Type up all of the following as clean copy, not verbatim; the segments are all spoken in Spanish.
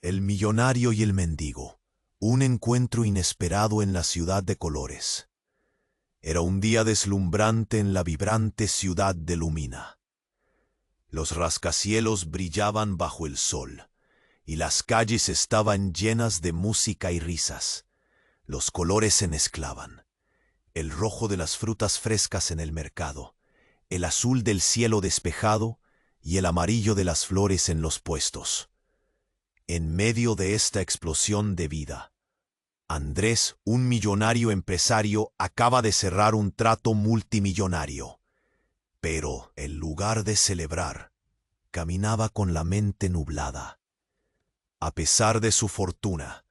El millonario y el mendigo. Un encuentro inesperado en la ciudad de colores. Era un día deslumbrante en la vibrante ciudad de Lumina. Los rascacielos brillaban bajo el sol, y las calles estaban llenas de música y risas. Los colores se mezclaban. El rojo de las frutas frescas en el mercado, el azul del cielo despejado y el amarillo de las flores en los puestos. En medio de esta explosión de vida, Andrés, un millonario empresario, acaba de cerrar un trato multimillonario. Pero, en lugar de celebrar, caminaba con la mente nublada. A pesar de su fortuna,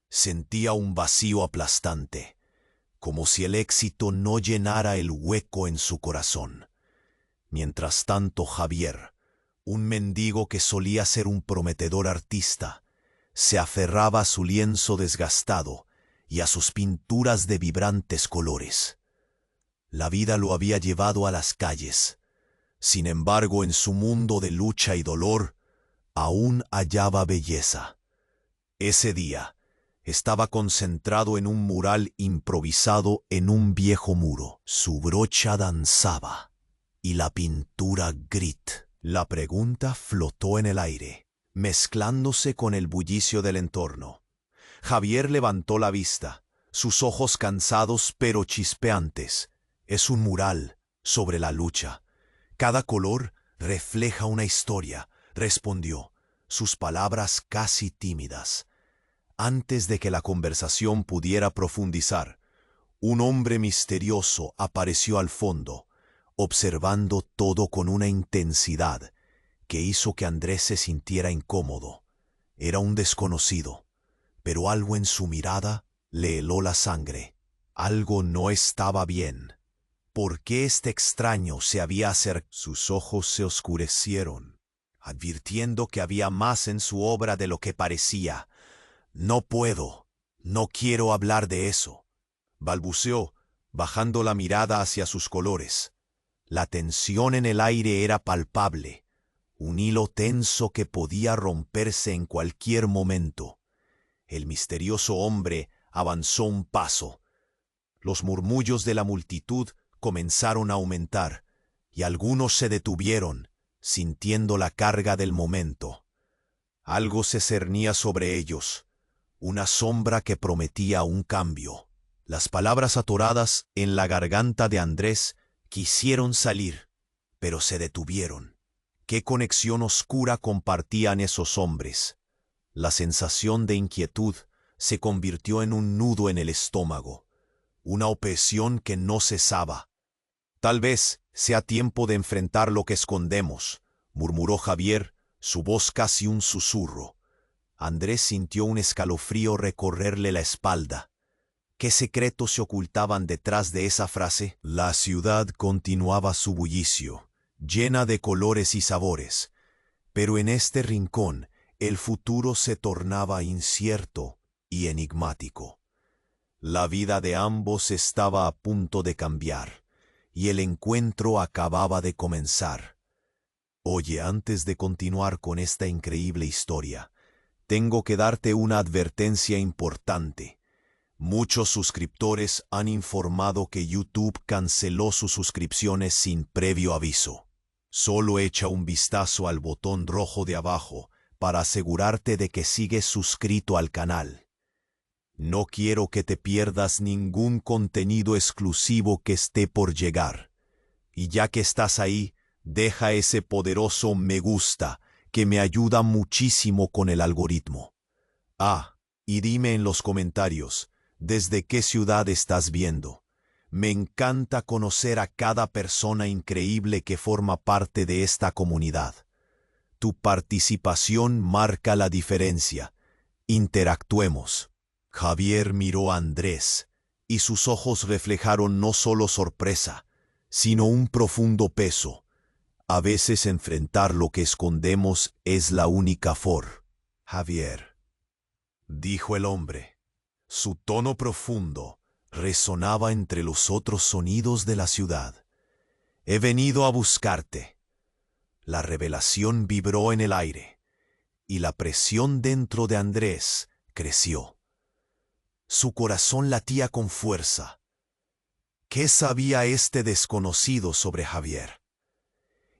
sentía un vacío aplastante, como si el éxito no llenara el hueco en su corazón. Mientras tanto, Javier, un mendigo que solía ser un prometedor artista, se aferraba a su lienzo desgastado y a sus pinturas de vibrantes colores. La vida lo había llevado a las calles. Sin embargo, en su mundo de lucha y dolor, aún hallaba belleza. Ese día, estaba concentrado en un mural improvisado en un viejo muro. Su brocha danzaba y la pintura grit. La pregunta flotó en el aire, mezclándose con el bullicio del entorno. Javier levantó la vista, sus ojos cansados pero chispeantes. Es un mural sobre la lucha. Cada color refleja una historia, respondió, sus palabras casi tímidas. Antes de que la conversación pudiera profundizar, un hombre misterioso apareció al fondo, observando todo con una intensidad que hizo que Andrés se sintiera incómodo. Era un desconocido, pero algo en su mirada le heló la sangre. Algo no estaba bien. ¿Por qué este extraño se había acercado? Sus ojos se oscurecieron, advirtiendo que había más en su obra de lo que parecía. No quiero hablar de eso, balbuceó, bajando la mirada hacia sus colores. La tensión en el aire era palpable, un hilo tenso que podía romperse en cualquier momento. El misterioso hombre avanzó un paso. Los murmullos de la multitud comenzaron a aumentar, y algunos se detuvieron, sintiendo la carga del momento. Algo se cernía sobre ellos, una sombra que prometía un cambio. Las palabras atoradas en la garganta de Andrés quisieron salir, pero se detuvieron. ¿Qué conexión oscura compartían esos hombres? La sensación de inquietud se convirtió en un nudo en el estómago, una opresión que no cesaba. Tal vez sea tiempo de enfrentar lo que escondemos, murmuró Javier, su voz casi un susurro. Andrés sintió un escalofrío recorrerle la espalda. ¿Qué secretos se ocultaban detrás de esa frase? La ciudad continuaba su bullicio, llena de colores y sabores, pero en este rincón el futuro se tornaba incierto y enigmático. La vida de ambos estaba a punto de cambiar, y el encuentro acababa de comenzar. Oye, antes de continuar con esta increíble historia, tengo que darte una advertencia importante. Muchos suscriptores han informado que YouTube canceló sus suscripciones sin previo aviso. Solo echa un vistazo al botón rojo de abajo para asegurarte de que sigues suscrito al canal. No quiero que te pierdas ningún contenido exclusivo que esté por llegar. Y ya que estás ahí, deja ese poderoso me gusta que me ayuda muchísimo con el algoritmo. Y dime en los comentarios, ¿desde qué ciudad estás viendo? Me encanta conocer a cada persona increíble que forma parte de esta comunidad. Tu participación marca la diferencia. Interactuemos. Javier miró a Andrés, y sus ojos reflejaron no solo sorpresa, sino un profundo peso. A veces enfrentar lo que escondemos es la única forma. Javier, dijo el hombre. Su tono profundo resonaba entre los otros sonidos de la ciudad. He venido a buscarte. La revelación vibró en el aire, y la presión dentro de Andrés creció. Su corazón latía con fuerza. ¿Qué sabía este desconocido sobre Javier?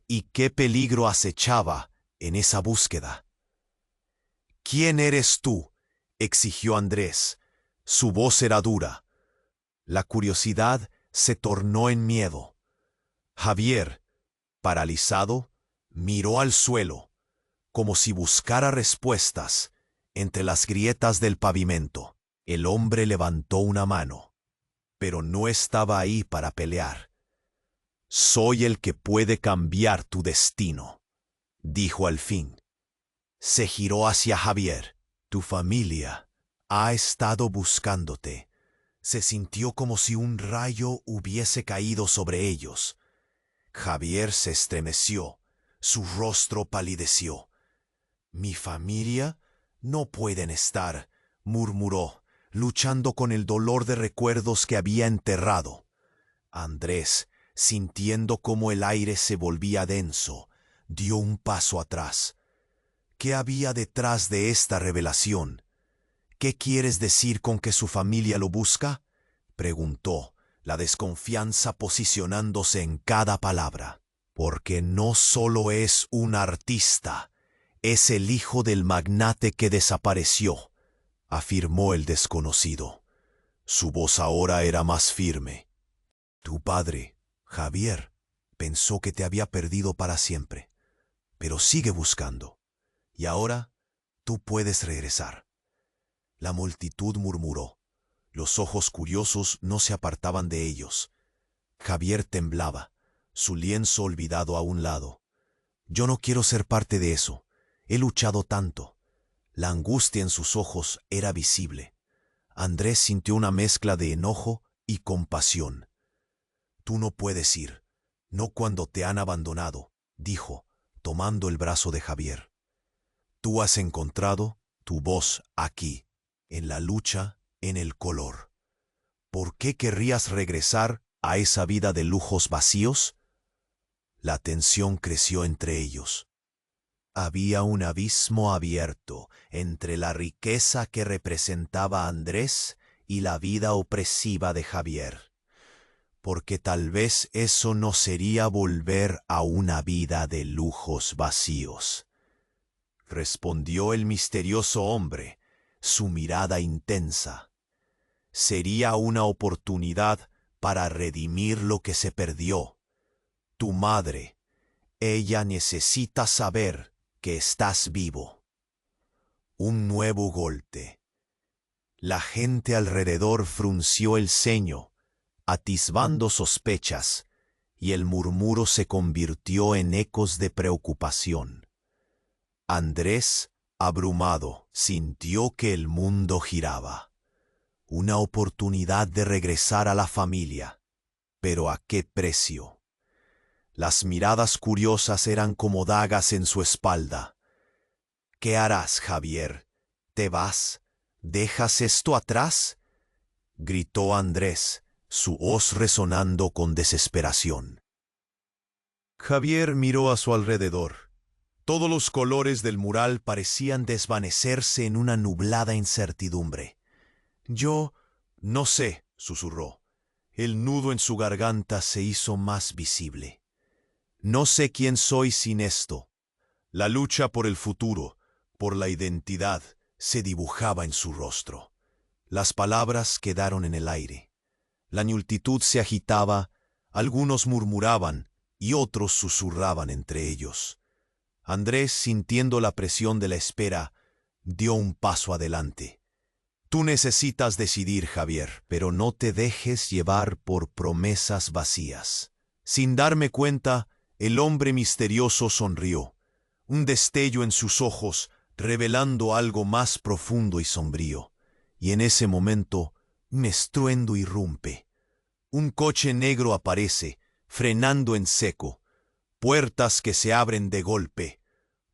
¿Y qué peligro acechaba en esa búsqueda? ¿Quién eres tú?, exigió Andrés. Su voz era dura. La curiosidad se tornó en miedo. Javier, paralizado, miró al suelo, como si buscara respuestas entre las grietas del pavimento. El hombre levantó una mano, pero no estaba ahí para pelear. «Soy el que puede cambiar tu destino», dijo al fin. Se giró hacia Javier. «Tu familia ha estado buscándote». Se sintió como si un rayo hubiese caído sobre ellos. Javier se estremeció, su rostro palideció. «¿Mi familia? No pueden estar», murmuró, luchando con el dolor de recuerdos que había enterrado. Andrés, sintiendo cómo el aire se volvía denso, dio un paso atrás. ¿Qué había detrás de esta revelación? «¿Qué quieres decir con que su familia lo busca?», preguntó, la desconfianza posicionándose en cada palabra. «Porque no solo es un artista, es el hijo del magnate que desapareció», afirmó el desconocido. Su voz ahora era más firme. «Tu padre, Javier, pensó que te había perdido para siempre, pero sigue buscando. Y ahora tú puedes regresar». La multitud murmuró. Los ojos curiosos no se apartaban de ellos. Javier temblaba, su lienzo olvidado a un lado. «Yo no quiero ser parte de eso. He luchado tanto». La angustia en sus ojos era visible. Andrés sintió una mezcla de enojo y compasión. «Tú no puedes ir, no cuando te han abandonado», dijo, tomando el brazo de Javier. «Tú has encontrado tu voz aquí, en la lucha, en el color. ¿Por qué querrías regresar a esa vida de lujos vacíos?» La tensión creció entre ellos. Había un abismo abierto entre la riqueza que representaba Andrés y la vida opresiva de Javier. Porque tal vez eso no sería volver a una vida de lujos vacíos. Respondió el misterioso hombre, su mirada intensa. Sería una oportunidad para redimir lo que se perdió. Tu madre, ella necesita saber que estás vivo». Un nuevo golpe. La gente alrededor frunció el ceño, atisbando sospechas, y el murmuro se convirtió en ecos de preocupación. Andrés, abrumado, sintió que el mundo giraba. Una oportunidad de regresar a la familia, pero ¿a qué precio? Las miradas curiosas eran como dagas en su espalda. «¿Qué harás, Javier? ¿Te vas? ¿Dejas esto atrás?», gritó Andrés, su voz resonando con desesperación. Javier miró a su alrededor. Todos los colores del mural parecían desvanecerse en una nublada incertidumbre. «Yo no sé», susurró. El nudo en su garganta se hizo más visible. «No sé quién soy sin esto». La lucha por el futuro, por la identidad, se dibujaba en su rostro. Las palabras quedaron en el aire. La multitud se agitaba, algunos murmuraban y otros susurraban entre ellos. Andrés, sintiendo la presión de la espera, dio un paso adelante. «Tú necesitas decidir, Javier, pero no te dejes llevar por promesas vacías». Sin darme cuenta, el hombre misterioso sonrió, un destello en sus ojos revelando algo más profundo y sombrío. Y en ese momento, un estruendo irrumpe. Un coche negro aparece, frenando en seco. Puertas que se abren de golpe.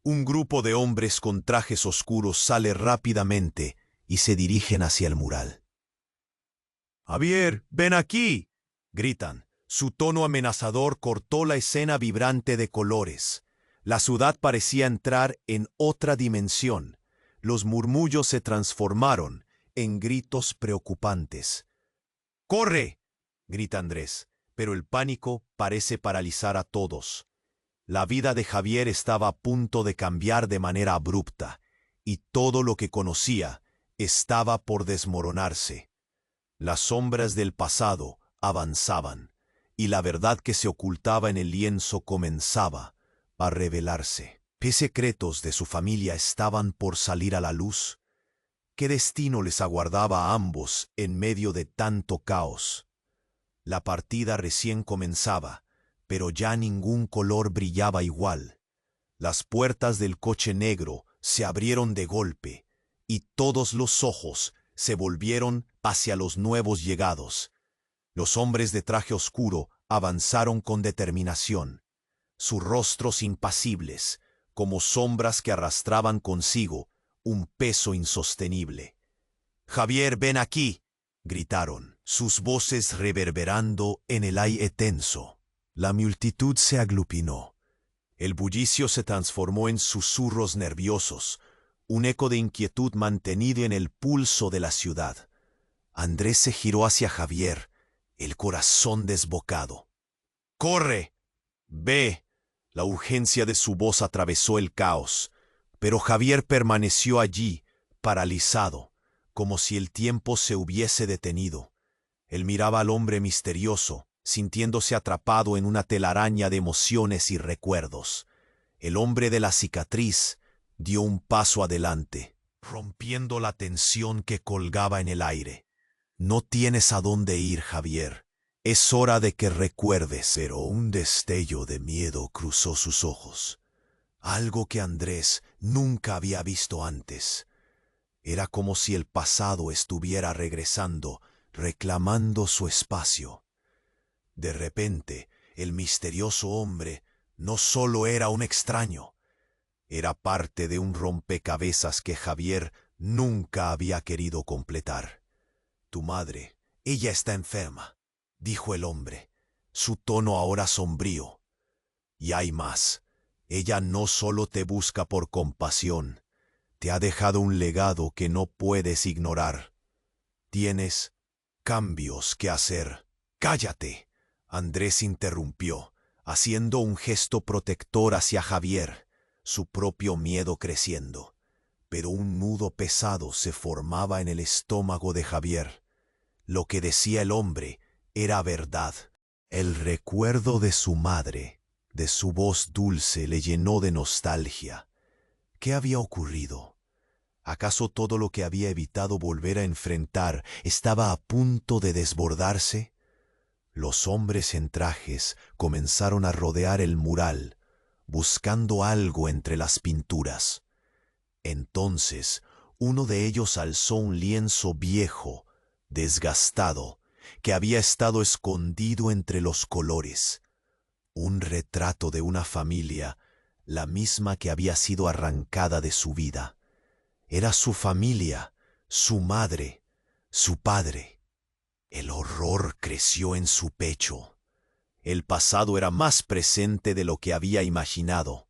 Un grupo de hombres con trajes oscuros sale rápidamente y se dirigen hacia el mural. «Javier, ven aquí», gritan. Su tono amenazador cortó la escena vibrante de colores. La ciudad parecía entrar en otra dimensión. Los murmullos se transformaron en gritos preocupantes. ¡Corre!, grita Andrés, pero el pánico parece paralizar a todos. La vida de Javier estaba a punto de cambiar de manera abrupta, y todo lo que conocía estaba por desmoronarse. Las sombras del pasado avanzaban, y la verdad que se ocultaba en el lienzo comenzaba a revelarse. ¿Qué secretos de su familia estaban por salir a la luz? ¿Qué destino les aguardaba a ambos en medio de tanto caos? La partida recién comenzaba, pero ya ningún color brillaba igual. Las puertas del coche negro se abrieron de golpe, y todos los ojos se volvieron hacia los nuevos llegados. Los hombres de traje oscuro avanzaron con determinación, sus rostros impasibles, como sombras que arrastraban consigo un peso insostenible. «Javier, ven aquí», gritaron, sus voces reverberando en el aire tenso. La multitud se aglutinó. El bullicio se transformó en susurros nerviosos, un eco de inquietud mantenido en el pulso de la ciudad. Andrés se giró hacia Javier, el corazón desbocado. «¡Corre! ¡Ve!». La urgencia de su voz atravesó el caos, pero Javier permaneció allí, paralizado, como si el tiempo se hubiese detenido. Él miraba al hombre misterioso, sintiéndose atrapado en una telaraña de emociones y recuerdos. El hombre de la cicatriz dio un paso adelante, rompiendo la tensión que colgaba en el aire. «No tienes a dónde ir, Javier. Es hora de que recuerdes». Pero un destello de miedo cruzó sus ojos, algo que Andrés nunca había visto antes. Era como si el pasado estuviera regresando, reclamando su espacio. De repente, el misterioso hombre no solo era un extraño, era parte de un rompecabezas que Javier nunca había querido completar. «Tu madre, ella está enferma», dijo el hombre, su tono ahora sombrío. «Y hay más. Ella no solo te busca por compasión, te ha dejado un legado que no puedes ignorar. Tienes cambios que hacer». «¡Cállate!», Andrés interrumpió, haciendo un gesto protector hacia Javier, su propio miedo creciendo. Pero un nudo pesado se formaba en el estómago de Javier. Lo que decía el hombre era verdad. El recuerdo de su madre, de su voz dulce, le llenó de nostalgia. ¿Qué había ocurrido? ¿Acaso todo lo que había evitado volver a enfrentar estaba a punto de desbordarse? Los hombres en trajes comenzaron a rodear el mural, buscando algo entre las pinturas. Entonces, uno de ellos alzó un lienzo viejo, desgastado, que había estado escondido entre los colores. Un retrato de una familia, la misma que había sido arrancada de su vida. Era su familia, su madre, su padre. El horror creció en su pecho. El pasado era más presente de lo que había imaginado.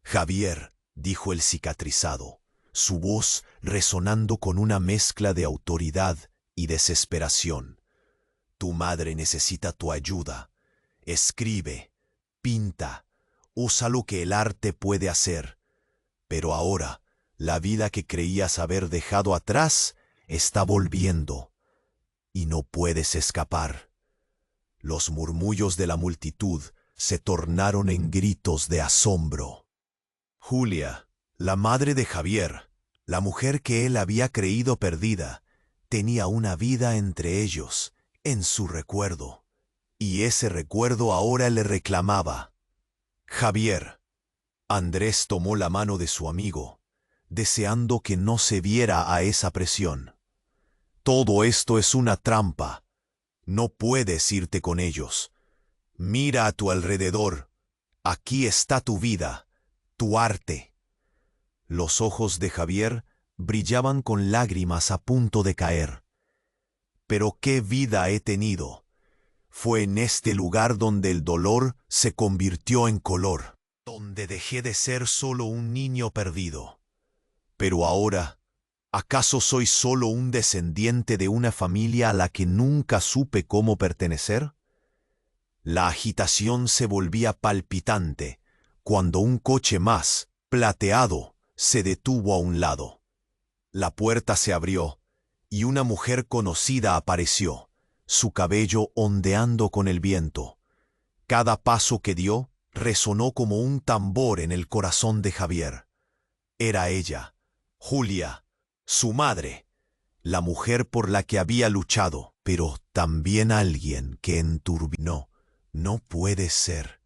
«Javier», dijo el cicatrizado, su voz resonando con una mezcla de autoridad y desesperación. «Tu madre necesita tu ayuda. Escribe, pinta, usa lo que el arte puede hacer. Pero ahora, la vida que creías haber dejado atrás está volviendo, y no puedes escapar». Los murmullos de la multitud se tornaron en gritos de asombro. Julia, la madre de Javier, la mujer que él había creído perdida, tenía una vida entre ellos, en su recuerdo, y ese recuerdo ahora le reclamaba. «Javier». Andrés tomó la mano de su amigo, deseando que no se viera a esa presión. «Todo esto es una trampa. No puedes irte con ellos. Mira a tu alrededor. Aquí está tu vida, tu arte». Los ojos de Javier brillaban con lágrimas a punto de caer. «Pero qué vida he tenido. Fue en este lugar donde el dolor se convirtió en color. donde dejé de ser solo un niño perdido. Pero ahora, ¿acaso soy solo un descendiente de una familia a la que nunca supe cómo pertenecer? La agitación se volvía palpitante cuando un coche más, plateado, se detuvo a un lado. La puerta se abrió y una mujer conocida apareció, su cabello ondeando con el viento. Cada paso que dio resonó como un tambor en el corazón de Javier. Era ella, Julia, su madre, la mujer por la que había luchado, pero también alguien que enturbinó. No puede ser,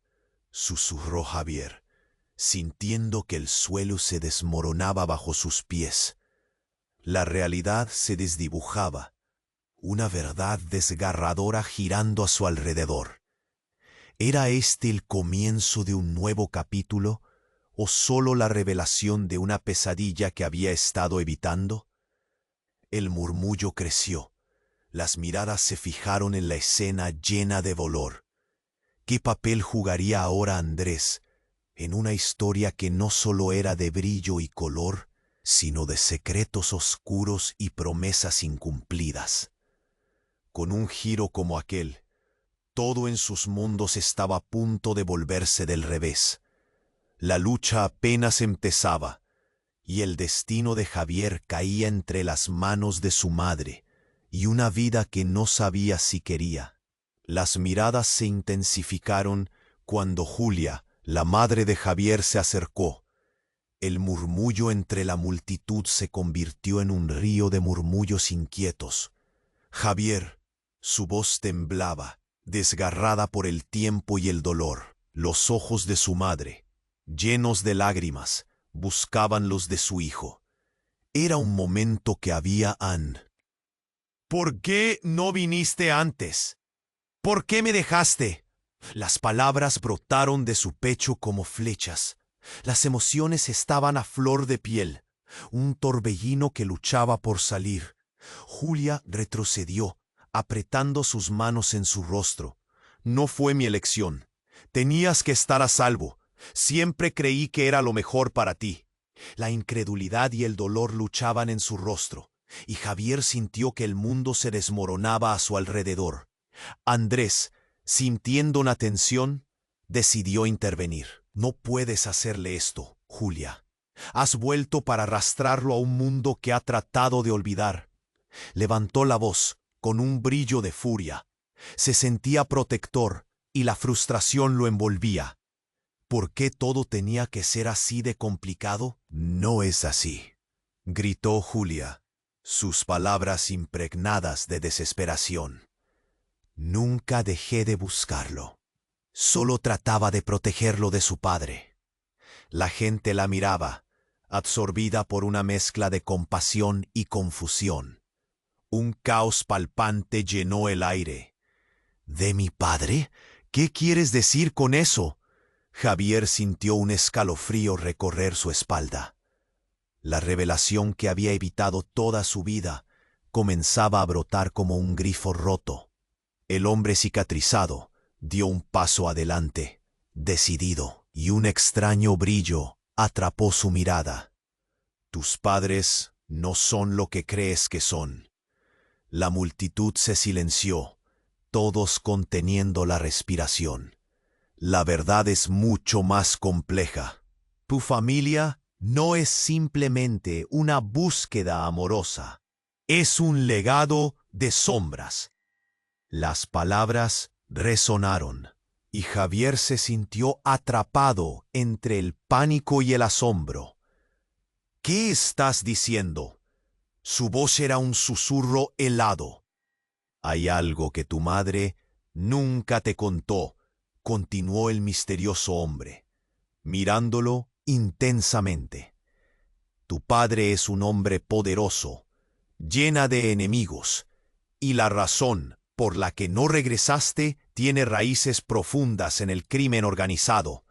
susurró Javier, sintiendo que el suelo se desmoronaba bajo sus pies. La realidad se desdibujaba, una verdad desgarradora girando a su alrededor. ¿Era este el comienzo de un nuevo capítulo o solo la revelación de una pesadilla que había estado evitando? El murmullo creció. Las miradas se fijaron en la escena llena de dolor. ¿Qué papel jugaría ahora Andrés en una historia que no solo era de brillo y color, sino de secretos oscuros y promesas incumplidas? Con un giro como aquel, todo en sus mundos estaba a punto de volverse del revés. La lucha apenas empezaba, y el destino de Javier caía entre las manos de su madre y una vida que no sabía si quería. Las miradas se intensificaron cuando Julia, la madre de Javier, se acercó. El murmullo entre la multitud se convirtió en un río de murmullos inquietos. Javier, su voz temblaba, desgarrada por el tiempo y el dolor. Los ojos de su madre, llenos de lágrimas, buscaban los de su hijo. Era un momento que había ¿Por qué no viniste antes? ¿Por qué me dejaste? Las palabras brotaron de su pecho como flechas. Las emociones estaban a flor de piel. Un torbellino que luchaba por salir. Julia retrocedió, apretando sus manos en su rostro. No fue mi elección. Tenías que estar a salvo. Siempre creí que era lo mejor para ti. La incredulidad y el dolor luchaban en su rostro, y Javier sintió que el mundo se desmoronaba a su alrededor. Andrés, sintiendo una tensión, decidió intervenir. No puedes hacerle esto, Julia. Has vuelto para arrastrarlo a un mundo que ha tratado de olvidar. Levantó la voz, con un brillo de furia. Se sentía protector, y la frustración lo envolvía. ¿Por qué todo tenía que ser así de complicado? No es así, gritó Julia, sus palabras impregnadas de desesperación. Nunca dejé de buscarlo. Solo trataba de protegerlo de su padre. La gente la miraba, absorbida por una mezcla de compasión y confusión. Un caos palpante llenó el aire. ¿De mi padre? ¿Qué quieres decir con eso? Javier sintió un escalofrío recorrer su espalda. La revelación que había evitado toda su vida comenzaba a brotar como un grifo roto. El hombre cicatrizado dio un paso adelante, decidido, y un extraño brillo atrapó su mirada. Tus padres no son lo que crees que son. La multitud se silenció, todos conteniendo la respiración. La verdad es mucho más compleja. Tu familia no es simplemente una búsqueda amorosa. Es un legado de sombras. Las palabras resonaron, y Javier se sintió atrapado entre el pánico y el asombro. ¿Qué estás diciendo? Su voz era un susurro helado. Hay algo que tu madre nunca te contó, continuó el misterioso hombre, mirándolo intensamente. Tu padre es un hombre poderoso, llena de enemigos, y la razón por la que no regresaste tiene raíces profundas en el crimen organizado.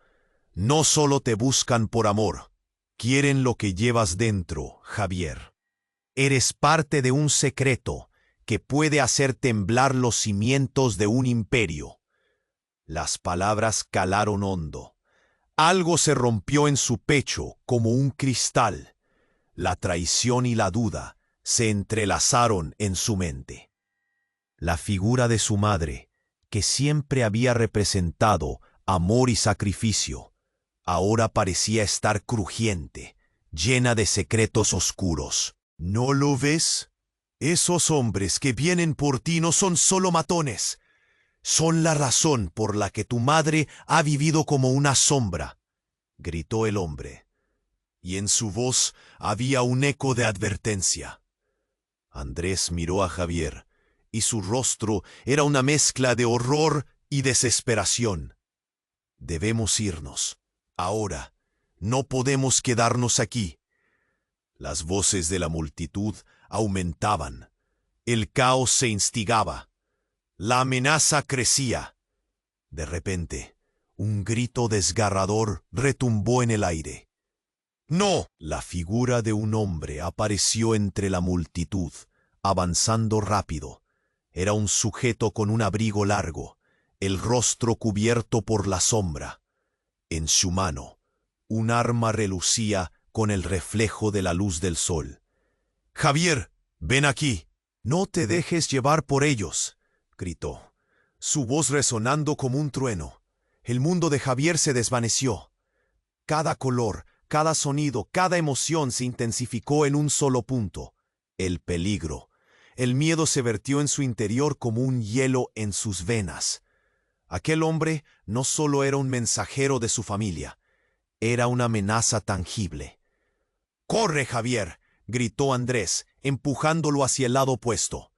No solo te buscan por amor, quieren lo que llevas dentro, Javier. Eres parte de un secreto que puede hacer temblar los cimientos de un imperio. Las palabras calaron hondo. Algo se rompió en su pecho como un cristal. La traición y la duda se entrelazaron en su mente. La figura de su madre, que siempre había representado amor y sacrificio, ahora parecía estar crujiente, llena de secretos oscuros. ¿No lo ves? Esos hombres que vienen por ti no son solo matones. Son la razón por la que tu madre ha vivido como una sombra, gritó el hombre, y en su voz había un eco de advertencia. Andrés miró a Javier, y su rostro era una mezcla de horror y desesperación. Debemos irnos. Ahora. No podemos quedarnos aquí. Las voces de la multitud aumentaban. El caos se instigaba. La amenaza crecía. De repente, un grito desgarrador retumbó en el aire. ¡No! La figura de un hombre apareció entre la multitud, avanzando rápido. Era un sujeto con un abrigo largo, el rostro cubierto por la sombra. En su mano, un arma relucía con el reflejo de la luz del sol. «Javier, ven aquí. No te dejes llevar por ellos», gritó, su voz resonando como un trueno. El mundo de Javier se desvaneció. Cada color, cada sonido, cada emoción se intensificó en un solo punto: el peligro. El miedo se vertió en su interior como un hielo en sus venas. Aquel hombre no solo era un mensajero de su familia, era una amenaza tangible. «¡Corre, Javier!», gritó Andrés, empujándolo hacia el lado opuesto.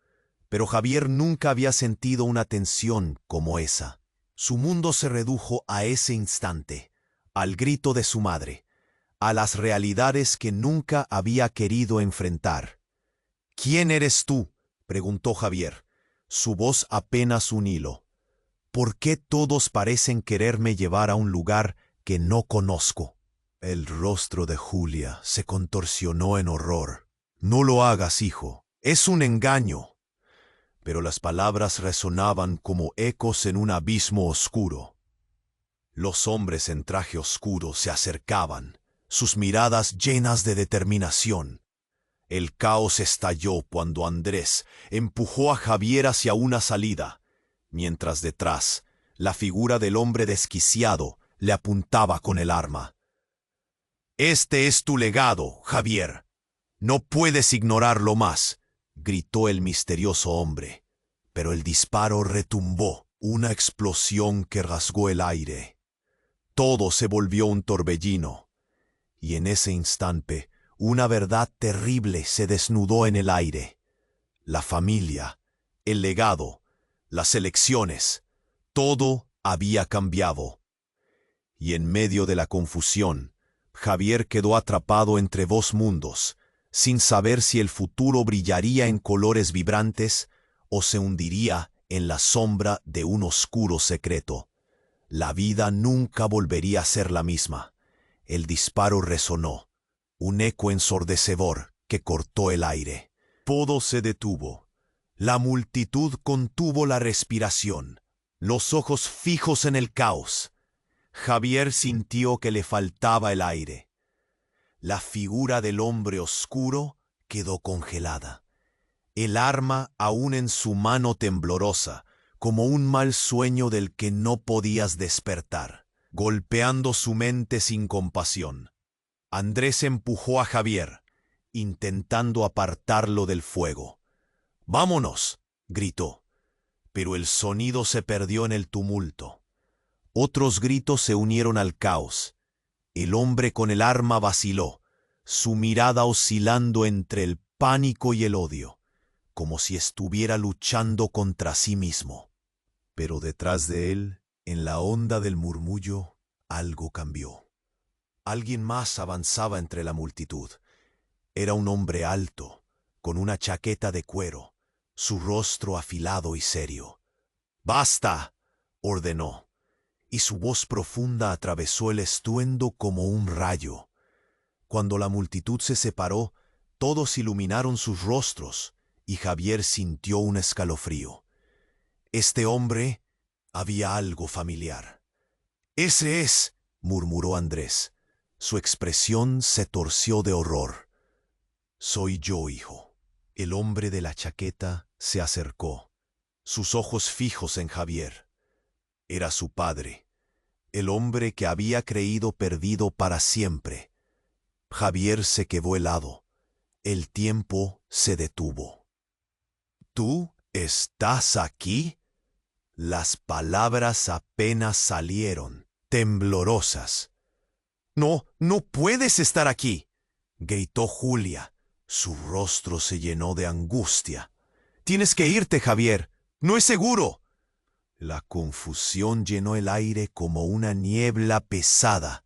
Pero Javier nunca había sentido una tensión como esa. Su mundo se redujo a ese instante, al grito de su madre, a las realidades que nunca había querido enfrentar. «¿Quién eres tú?», preguntó Javier, su voz apenas un hilo. «¿Por qué todos parecen quererme llevar a un lugar que no conozco?». El rostro de Julia se contorsionó en horror. «No lo hagas, hijo. Es un engaño». Pero las palabras resonaban como ecos en un abismo oscuro. Los hombres en traje oscuro se acercaban, sus miradas llenas de determinación. El caos estalló cuando Andrés empujó a Javier hacia una salida, mientras detrás, la figura del hombre desquiciado le apuntaba con el arma. «Este es tu legado, Javier. No puedes ignorarlo más», gritó el misterioso hombre. Pero el disparo retumbó, una explosión que rasgó el aire. Todo se volvió un torbellino, y en ese instante una verdad terrible se desnudó en el aire. La familia, el legado, las elecciones, todo había cambiado. Y en medio de la confusión, Javier quedó atrapado entre dos mundos, sin saber si el futuro brillaría en colores vibrantes o se hundiría en la sombra de un oscuro secreto. La vida nunca volvería a ser la misma. El disparo resonó, un eco ensordecedor que cortó el aire. Todo se detuvo. La multitud contuvo la respiración, los ojos fijos en el caos. Javier sintió que le faltaba el aire. La figura del hombre oscuro quedó congelada. El arma aún en su mano temblorosa, como un mal sueño del que no podías despertar, golpeando su mente sin compasión. Andrés empujó a Javier, intentando apartarlo del fuego. «¡Vámonos!», gritó, pero el sonido se perdió en el tumulto. Otros gritos se unieron al caos. El hombre con el arma vaciló, su mirada oscilando entre el pánico y el odio, como si estuviera luchando contra sí mismo. Pero detrás de él, en la onda del murmullo, algo cambió. Alguien más avanzaba entre la multitud. Era un hombre alto, con una chaqueta de cuero, su rostro afilado y serio. «¡Basta!», ordenó, y su voz profunda atravesó el estruendo como un rayo. Cuando la multitud se separó, todos iluminaron sus rostros, y Javier sintió un escalofrío. Este hombre había algo familiar. «¡Ese es!», murmuró Andrés. Su expresión se torció de horror. Soy yo, hijo. El hombre de la chaqueta se acercó, sus ojos fijos en Javier. Era su padre, el hombre que había creído perdido para siempre. Javier se quedó helado. El tiempo se detuvo. ¿Tú estás aquí? Las palabras apenas salieron, temblorosas. No, no puedes estar aquí, gritó Julia. Su rostro se llenó de angustia. Tienes que irte, Javier. No es seguro. La confusión llenó el aire como una niebla pesada.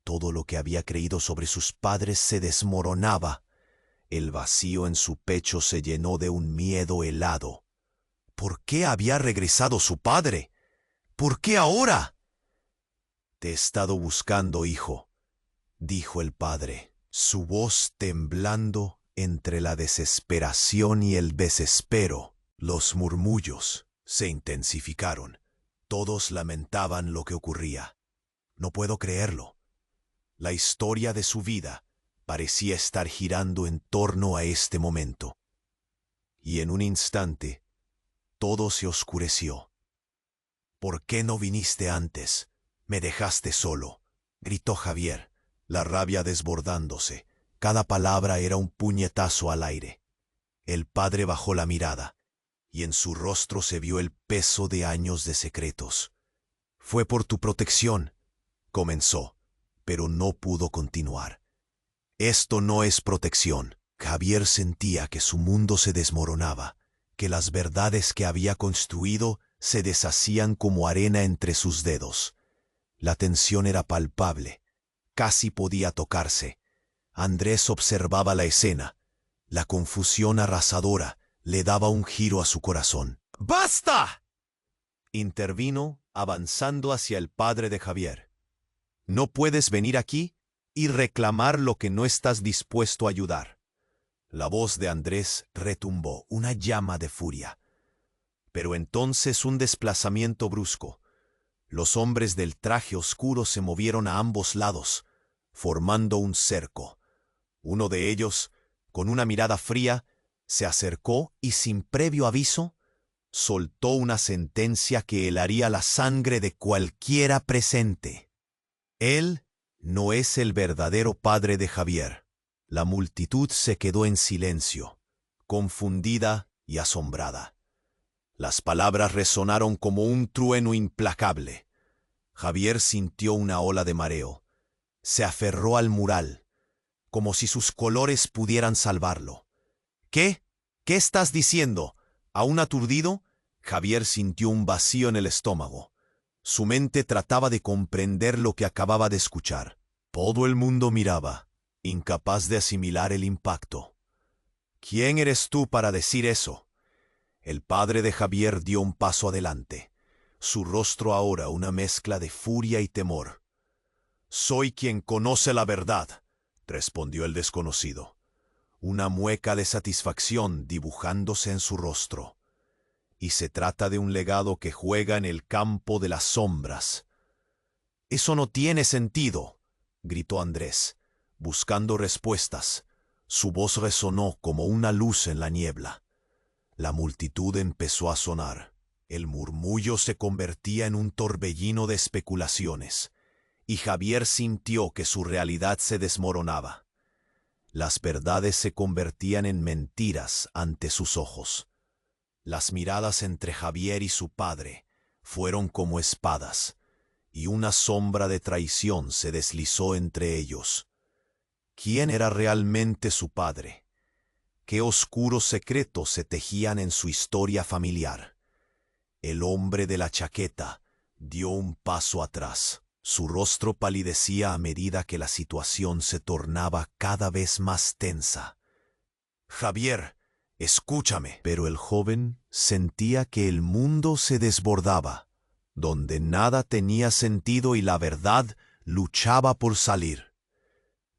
Todo lo que había creído sobre sus padres se desmoronaba. El vacío en su pecho se llenó de un miedo helado. ¿Por qué había regresado su padre? ¿Por qué ahora? Te he estado buscando, hijo, dijo el padre, su voz temblando entre la desesperación y el desespero. Los murmullos se intensificaron. Todos lamentaban lo que ocurría. No puedo creerlo. La historia de su vida parecía estar girando en torno a este momento. Y en un instante, todo se oscureció. ¿Por qué no viniste antes? Me dejaste solo, gritó Javier, la rabia desbordándose. Cada palabra era un puñetazo al aire. El padre bajó la mirada, y en su rostro se vio el peso de años de secretos. Fue por tu protección, comenzó, pero no pudo continuar. Esto no es protección. Javier sentía que su mundo se desmoronaba, que las verdades que había construido se deshacían como arena entre sus dedos. La tensión era palpable, casi podía tocarse. Andrés observaba la escena. La confusión arrasadora le daba un giro a su corazón. ¡Basta!, intervino, avanzando hacia el padre de Javier. No puedes venir aquí y reclamar lo que no estás dispuesto a ayudar. La voz de Andrés retumbó, una llama de furia. Pero entonces un desplazamiento brusco. Los hombres del traje oscuro se movieron a ambos lados, formando un cerco. Uno de ellos, con una mirada fría, se acercó y sin previo aviso, soltó una sentencia que helaría la sangre de cualquiera presente. Él no es el verdadero padre de Javier. La multitud se quedó en silencio, confundida y asombrada. Las palabras resonaron como un trueno implacable. Javier sintió una ola de mareo. Se aferró al mural, como si sus colores pudieran salvarlo. ¿Qué? ¿Qué estás diciendo? ¿Aún aturdido? Javier sintió un vacío en el estómago. Su mente trataba de comprender lo que acababa de escuchar. Todo el mundo miraba, incapaz de asimilar el impacto. ¿Quién eres tú para decir eso? El padre de Javier dio un paso adelante, su rostro ahora una mezcla de furia y temor. Soy quien conoce la verdad, respondió el desconocido, una mueca de satisfacción dibujándose en su rostro. Y se trata de un legado que juega en el campo de las sombras. Eso no tiene sentido, gritó Andrés, buscando respuestas. Su voz resonó como una luz en la niebla. La multitud empezó a sonar. El murmullo se convertía en un torbellino de especulaciones, y Javier sintió que su realidad se desmoronaba. Las verdades se convertían en mentiras ante sus ojos. Las miradas entre Javier y su padre fueron como espadas, y una sombra de traición se deslizó entre ellos. ¿Quién era realmente su padre? ¿Qué oscuros secretos se tejían en su historia familiar? El hombre de la chaqueta dio un paso atrás. Su rostro palidecía a medida que la situación se tornaba cada vez más tensa. Javier, escúchame. Pero el joven sentía que el mundo se desbordaba, donde nada tenía sentido y la verdad luchaba por salir.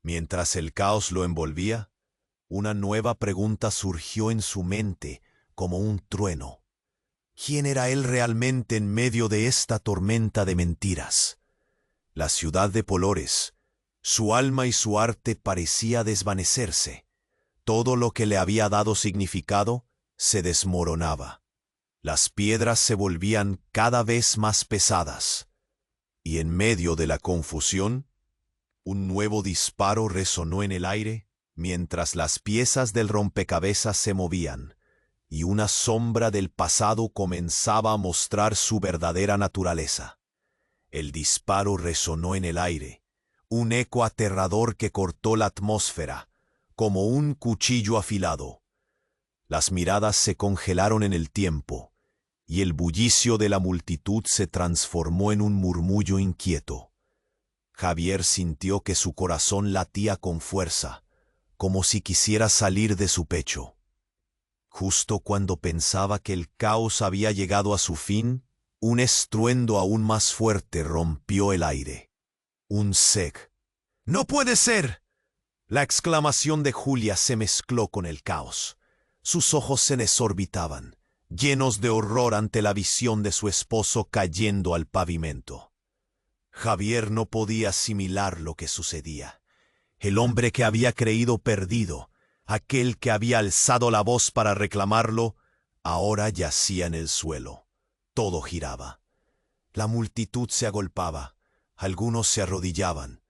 Mientras el caos lo envolvía, una nueva pregunta surgió en su mente como un trueno. ¿Quién era él realmente en medio de esta tormenta de mentiras? La ciudad de Polores, su alma y su arte parecía desvanecerse. Todo lo que le había dado significado se desmoronaba. Las piedras se volvían cada vez más pesadas. Y en medio de la confusión, un nuevo disparo resonó en el aire mientras las piezas del rompecabezas se movían, y una sombra del pasado comenzaba a mostrar su verdadera naturaleza. El disparo resonó en el aire, un eco aterrador que cortó la atmósfera, como un cuchillo afilado. Las miradas se congelaron en el tiempo, y el bullicio de la multitud se transformó en un murmullo inquieto. Javier sintió que su corazón latía con fuerza, como si quisiera salir de su pecho. Justo cuando pensaba que el caos había llegado a su fin, un estruendo aún más fuerte rompió el aire. Un sec. ¡No puede ser! La exclamación de Julia se mezcló con el caos. Sus ojos se desorbitaban, llenos de horror ante la visión de su esposo cayendo al pavimento. Javier no podía asimilar lo que sucedía. El hombre que había creído perdido, aquel que había alzado la voz para reclamarlo, ahora yacía en el suelo. Todo giraba. La multitud se agolpaba, algunos se arrodillaban,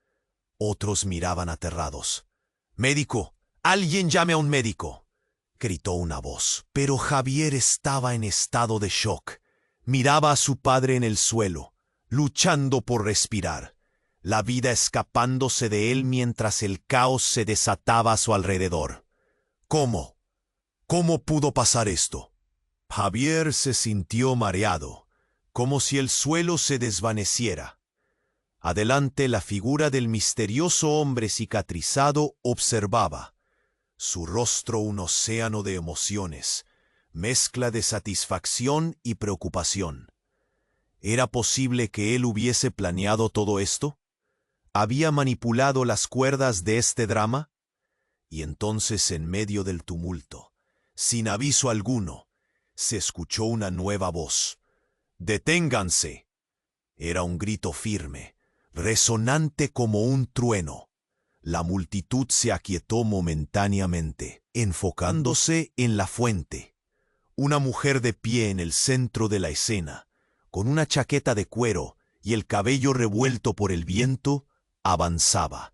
otros miraban aterrados. «¡Médico! ¡Alguien llame a un médico!», gritó una voz. Pero Javier estaba en estado de shock. Miraba a su padre en el suelo, luchando por respirar, la vida escapándose de él mientras el caos se desataba a su alrededor. ¿Cómo? ¿Cómo pudo pasar esto? Javier se sintió mareado, como si el suelo se desvaneciera. Adelante la figura del misterioso hombre cicatrizado observaba. Su rostro un océano de emociones, mezcla de satisfacción y preocupación. ¿Era posible que él hubiese planeado todo esto? ¿Había manipulado las cuerdas de este drama? Y entonces, en medio del tumulto, sin aviso alguno, se escuchó una nueva voz. «¡Deténganse!». Era un grito firme, resonante como un trueno. La multitud se aquietó momentáneamente, enfocándose en la fuente. Una mujer de pie en el centro de la escena, con una chaqueta de cuero y el cabello revuelto por el viento, avanzaba.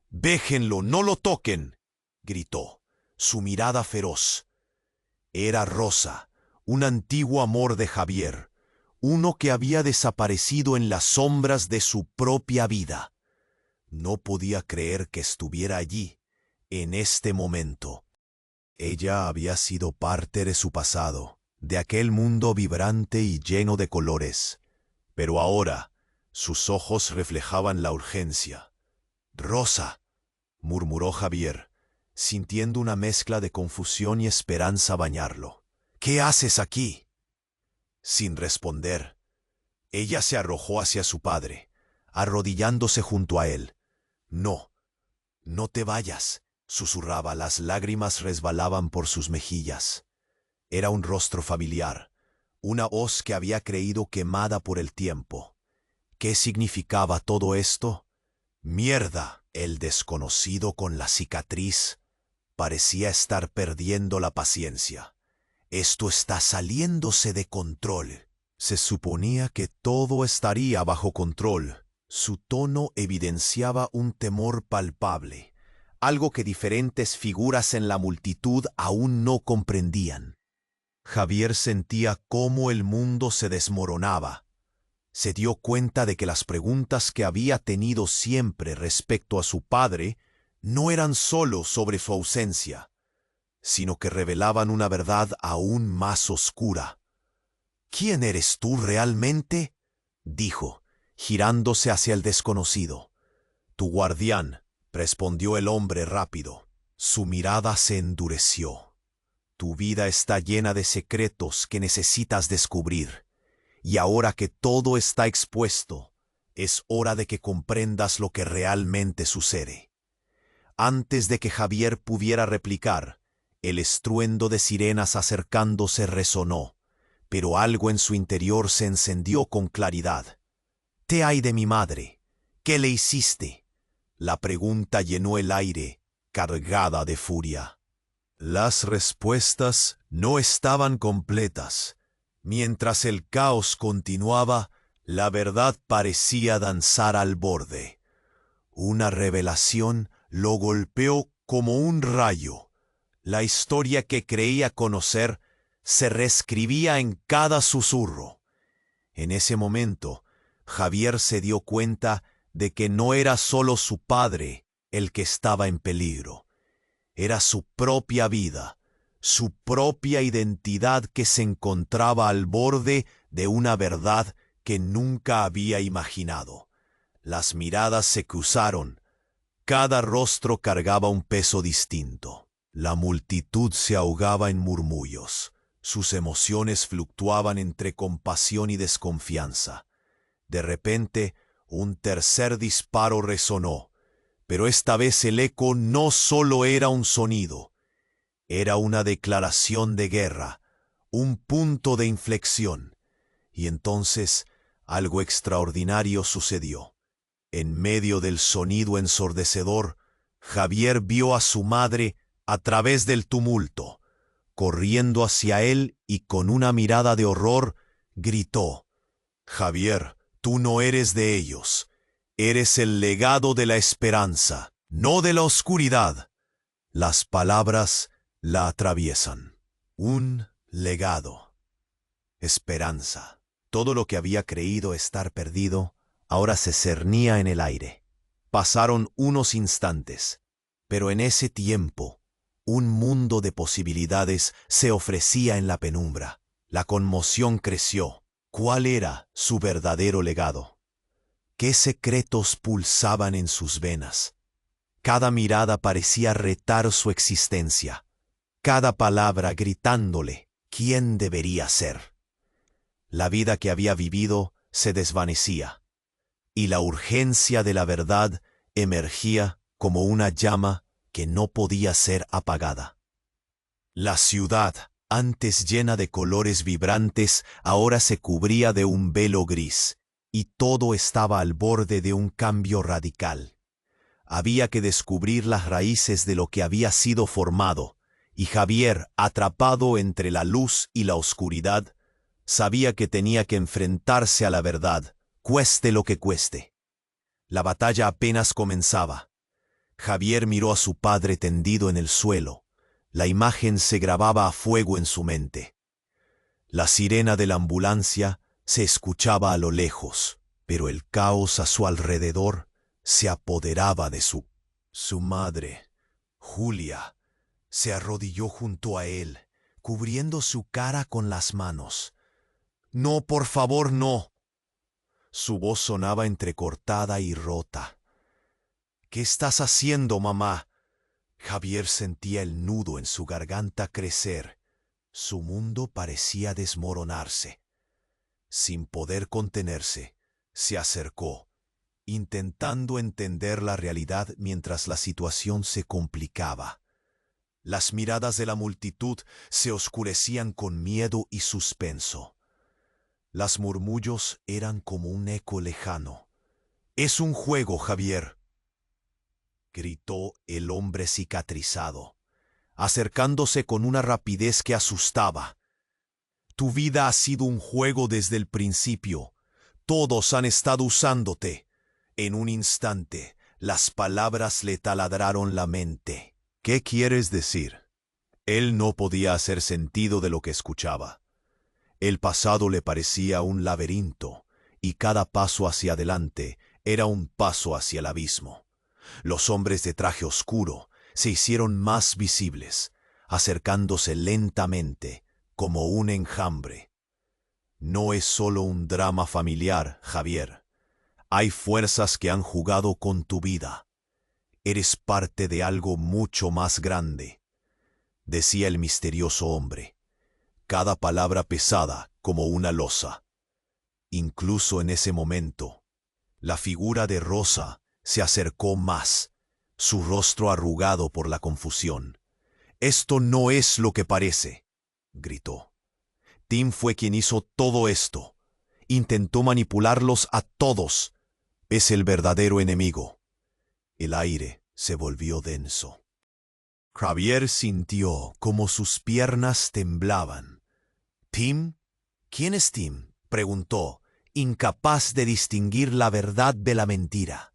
«¡Déjenlo, no lo toquen!», gritó, su mirada feroz. Era Rosa, un antiguo amor de Javier, uno que había desaparecido en las sombras de su propia vida. No podía creer que estuviera allí, en este momento. Ella había sido parte de su pasado, de aquel mundo vibrante y lleno de colores. Pero ahora, sus ojos reflejaban la urgencia. «Rosa», murmuró Javier, sintiendo una mezcla de confusión y esperanza bañarlo. «¿Qué haces aquí?». Sin responder, ella se arrojó hacia su padre, arrodillándose junto a él. «No, no te vayas», susurraba, las lágrimas resbalaban por sus mejillas. Era un rostro familiar, una voz que había creído quemada por el tiempo. ¿Qué significaba todo esto? «Mierda». El desconocido con la cicatriz parecía estar perdiendo la paciencia. «Esto está saliéndose de control». Se suponía que todo estaría bajo control. Su tono evidenciaba un temor palpable, algo que diferentes figuras en la multitud aún no comprendían. Javier sentía cómo el mundo se desmoronaba. Se dio cuenta de que las preguntas que había tenido siempre respecto a su padre no eran solo sobre su ausencia, sino que revelaban una verdad aún más oscura. «¿Quién eres tú realmente?», dijo, girándose hacia el desconocido. «Tu guardián», respondió el hombre rápido. Su mirada se endureció. «Tu vida está llena de secretos que necesitas descubrir. Y ahora que todo está expuesto, es hora de que comprendas lo que realmente sucede». Antes de que Javier pudiera replicar, el estruendo de sirenas acercándose resonó, pero algo en su interior se encendió con claridad. ¿Qué hay de mi madre? ¿Qué le hiciste? La pregunta llenó el aire, cargada de furia. Las respuestas no estaban completas. Mientras el caos continuaba, la verdad parecía danzar al borde. Una revelación lo golpeó como un rayo. La historia que creía conocer se reescribía en cada susurro. En ese momento, Javier se dio cuenta de que no era solo su padre el que estaba en peligro. Era su propia vida, su propia identidad que se encontraba al borde de una verdad que nunca había imaginado. Las miradas se cruzaron. Cada rostro cargaba un peso distinto. La multitud se ahogaba en murmullos. Sus emociones fluctuaban entre compasión y desconfianza. De repente, un tercer disparo resonó, pero esta vez el eco no solo era un sonido, era una declaración de guerra, un punto de inflexión. Y entonces algo extraordinario sucedió. En medio del sonido ensordecedor, Javier vio a su madre a través del tumulto. Corriendo hacia él y con una mirada de horror, gritó: «Javier, tú no eres de ellos. Eres el legado de la esperanza, no de la oscuridad». Las palabras la atraviesan. Un legado. Esperanza. Todo lo que había creído estar perdido ahora se cernía en el aire. Pasaron unos instantes, pero en ese tiempo un mundo de posibilidades se ofrecía en la penumbra. La conmoción creció. ¿Cuál era su verdadero legado? ¿Qué secretos pulsaban en sus venas? Cada mirada parecía retar su existencia. Cada palabra gritándole quién debería ser. La vida que había vivido se desvanecía, y la urgencia de la verdad emergía como una llama que no podía ser apagada. La ciudad, antes llena de colores vibrantes, ahora se cubría de un velo gris, y todo estaba al borde de un cambio radical. Había que descubrir las raíces de lo que había sido formado, y Javier, atrapado entre la luz y la oscuridad, sabía que tenía que enfrentarse a la verdad, cueste lo que cueste. La batalla apenas comenzaba. Javier miró a su padre tendido en el suelo. La imagen se grababa a fuego en su mente. La sirena de la ambulancia se escuchaba a lo lejos, pero el caos a su alrededor se apoderaba de su madre, Julia, se arrodilló junto a él, cubriendo su cara con las manos. «No, por favor, no». Su voz sonaba entrecortada y rota. «¿Qué estás haciendo, mamá?». Javier sentía el nudo en su garganta crecer. Su mundo parecía desmoronarse. Sin poder contenerse, se acercó, intentando entender la realidad mientras la situación se complicaba. Las miradas de la multitud se oscurecían con miedo y suspenso. Los murmullos eran como un eco lejano. «Es un juego, Javier», gritó el hombre cicatrizado, acercándose con una rapidez que asustaba. «Tu vida ha sido un juego desde el principio. Todos han estado usándote». En un instante, las palabras le taladraron la mente. «¿Qué quieres decir?». Él no podía hacer sentido de lo que escuchaba. El pasado le parecía un laberinto, y cada paso hacia adelante era un paso hacia el abismo. Los hombres de traje oscuro se hicieron más visibles, acercándose lentamente, como un enjambre. No es solo un drama familiar, Javier. Hay fuerzas que han jugado con tu vida. Eres parte de algo mucho más grande, decía el misterioso hombre, cada palabra pesada como una losa. Incluso en ese momento, la figura de Rosa se acercó más, su rostro arrugado por la confusión. «Esto no es lo que parece», gritó. «Tim fue quien hizo todo esto, Intentó manipularlos a todos. Es el verdadero enemigo. El aire se volvió denso. Javier sintió como sus piernas temblaban. «¿Tim? ¿Quién es Tim?», preguntó, incapaz de distinguir la verdad de la mentira.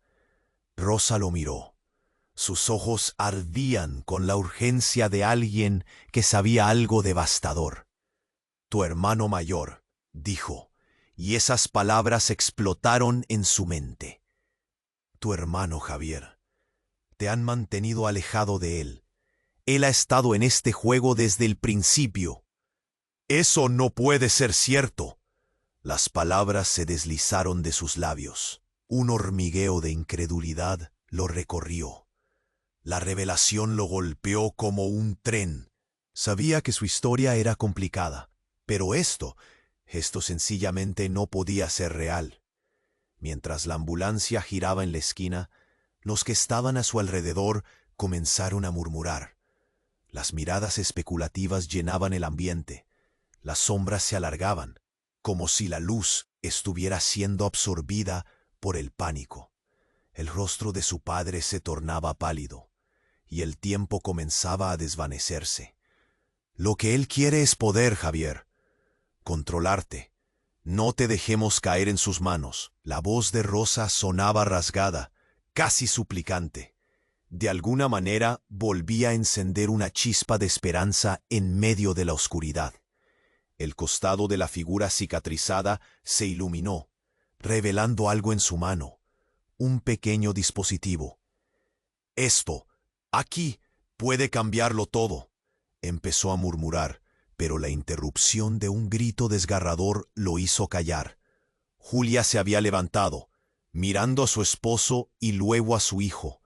Rosa lo miró. Sus ojos ardían con la urgencia de alguien que sabía algo devastador. «Tu hermano mayor», dijo, y esas palabras explotaron en su mente. «Tu hermano Javier. Te han mantenido alejado de él. Él ha estado en este juego desde el principio». «Eso no puede ser cierto». Las palabras se deslizaron de sus labios. Un hormigueo de incredulidad lo recorrió. La revelación lo golpeó como un tren. Sabía que su historia era complicada, pero esto sencillamente no podía ser real. Mientras la ambulancia giraba en la esquina, los que estaban a su alrededor comenzaron a murmurar. Las miradas especulativas llenaban el ambiente. Las sombras se alargaban, como si la luz estuviera siendo absorbida por el pánico. El rostro de su padre se tornaba pálido, y el tiempo comenzaba a desvanecerse. «Lo que él quiere es poder, Javier. Controlarte. No te dejemos caer en sus manos». La voz de Rosa sonaba rasgada, casi suplicante. De alguna manera volvía a encender una chispa de esperanza en medio de la oscuridad. El costado de la figura cicatrizada se iluminó, revelando algo en su mano, un pequeño dispositivo. «Esto, aquí, puede cambiarlo todo», empezó a murmurar, pero la interrupción de un grito desgarrador lo hizo callar. Julia se había levantado, mirando a su esposo y luego a su hijo,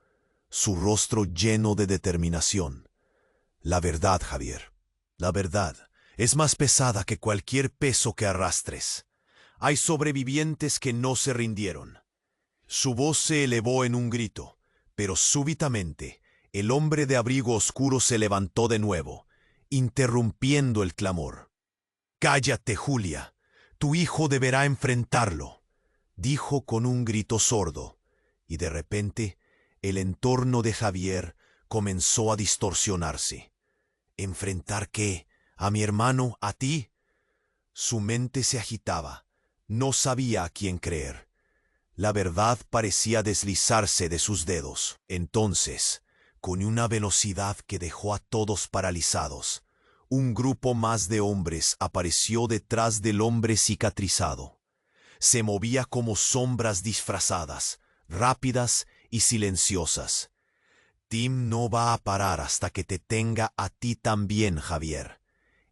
su rostro lleno de determinación. «La verdad, Javier, la verdad es más pesada que cualquier peso que arrastres. Hay sobrevivientes que no se rindieron». Su voz se elevó en un grito, pero súbitamente el hombre de abrigo oscuro se levantó de nuevo, interrumpiendo el clamor. «Cállate, Julia. Tu hijo deberá enfrentarlo», dijo con un grito sordo, y de repente el entorno de Javier comenzó a distorsionarse. «¿Enfrentar qué? ¿A mi hermano? ¿A ti?». Su mente se agitaba. No sabía a quién creer. La verdad parecía deslizarse de sus dedos. Entonces, con una velocidad que dejó a todos paralizados, un grupo más de hombres apareció detrás del hombre cicatrizado. Se movía como sombras disfrazadas, rápidas y silenciosas. «Tim no va a parar hasta que te tenga a ti también, Javier.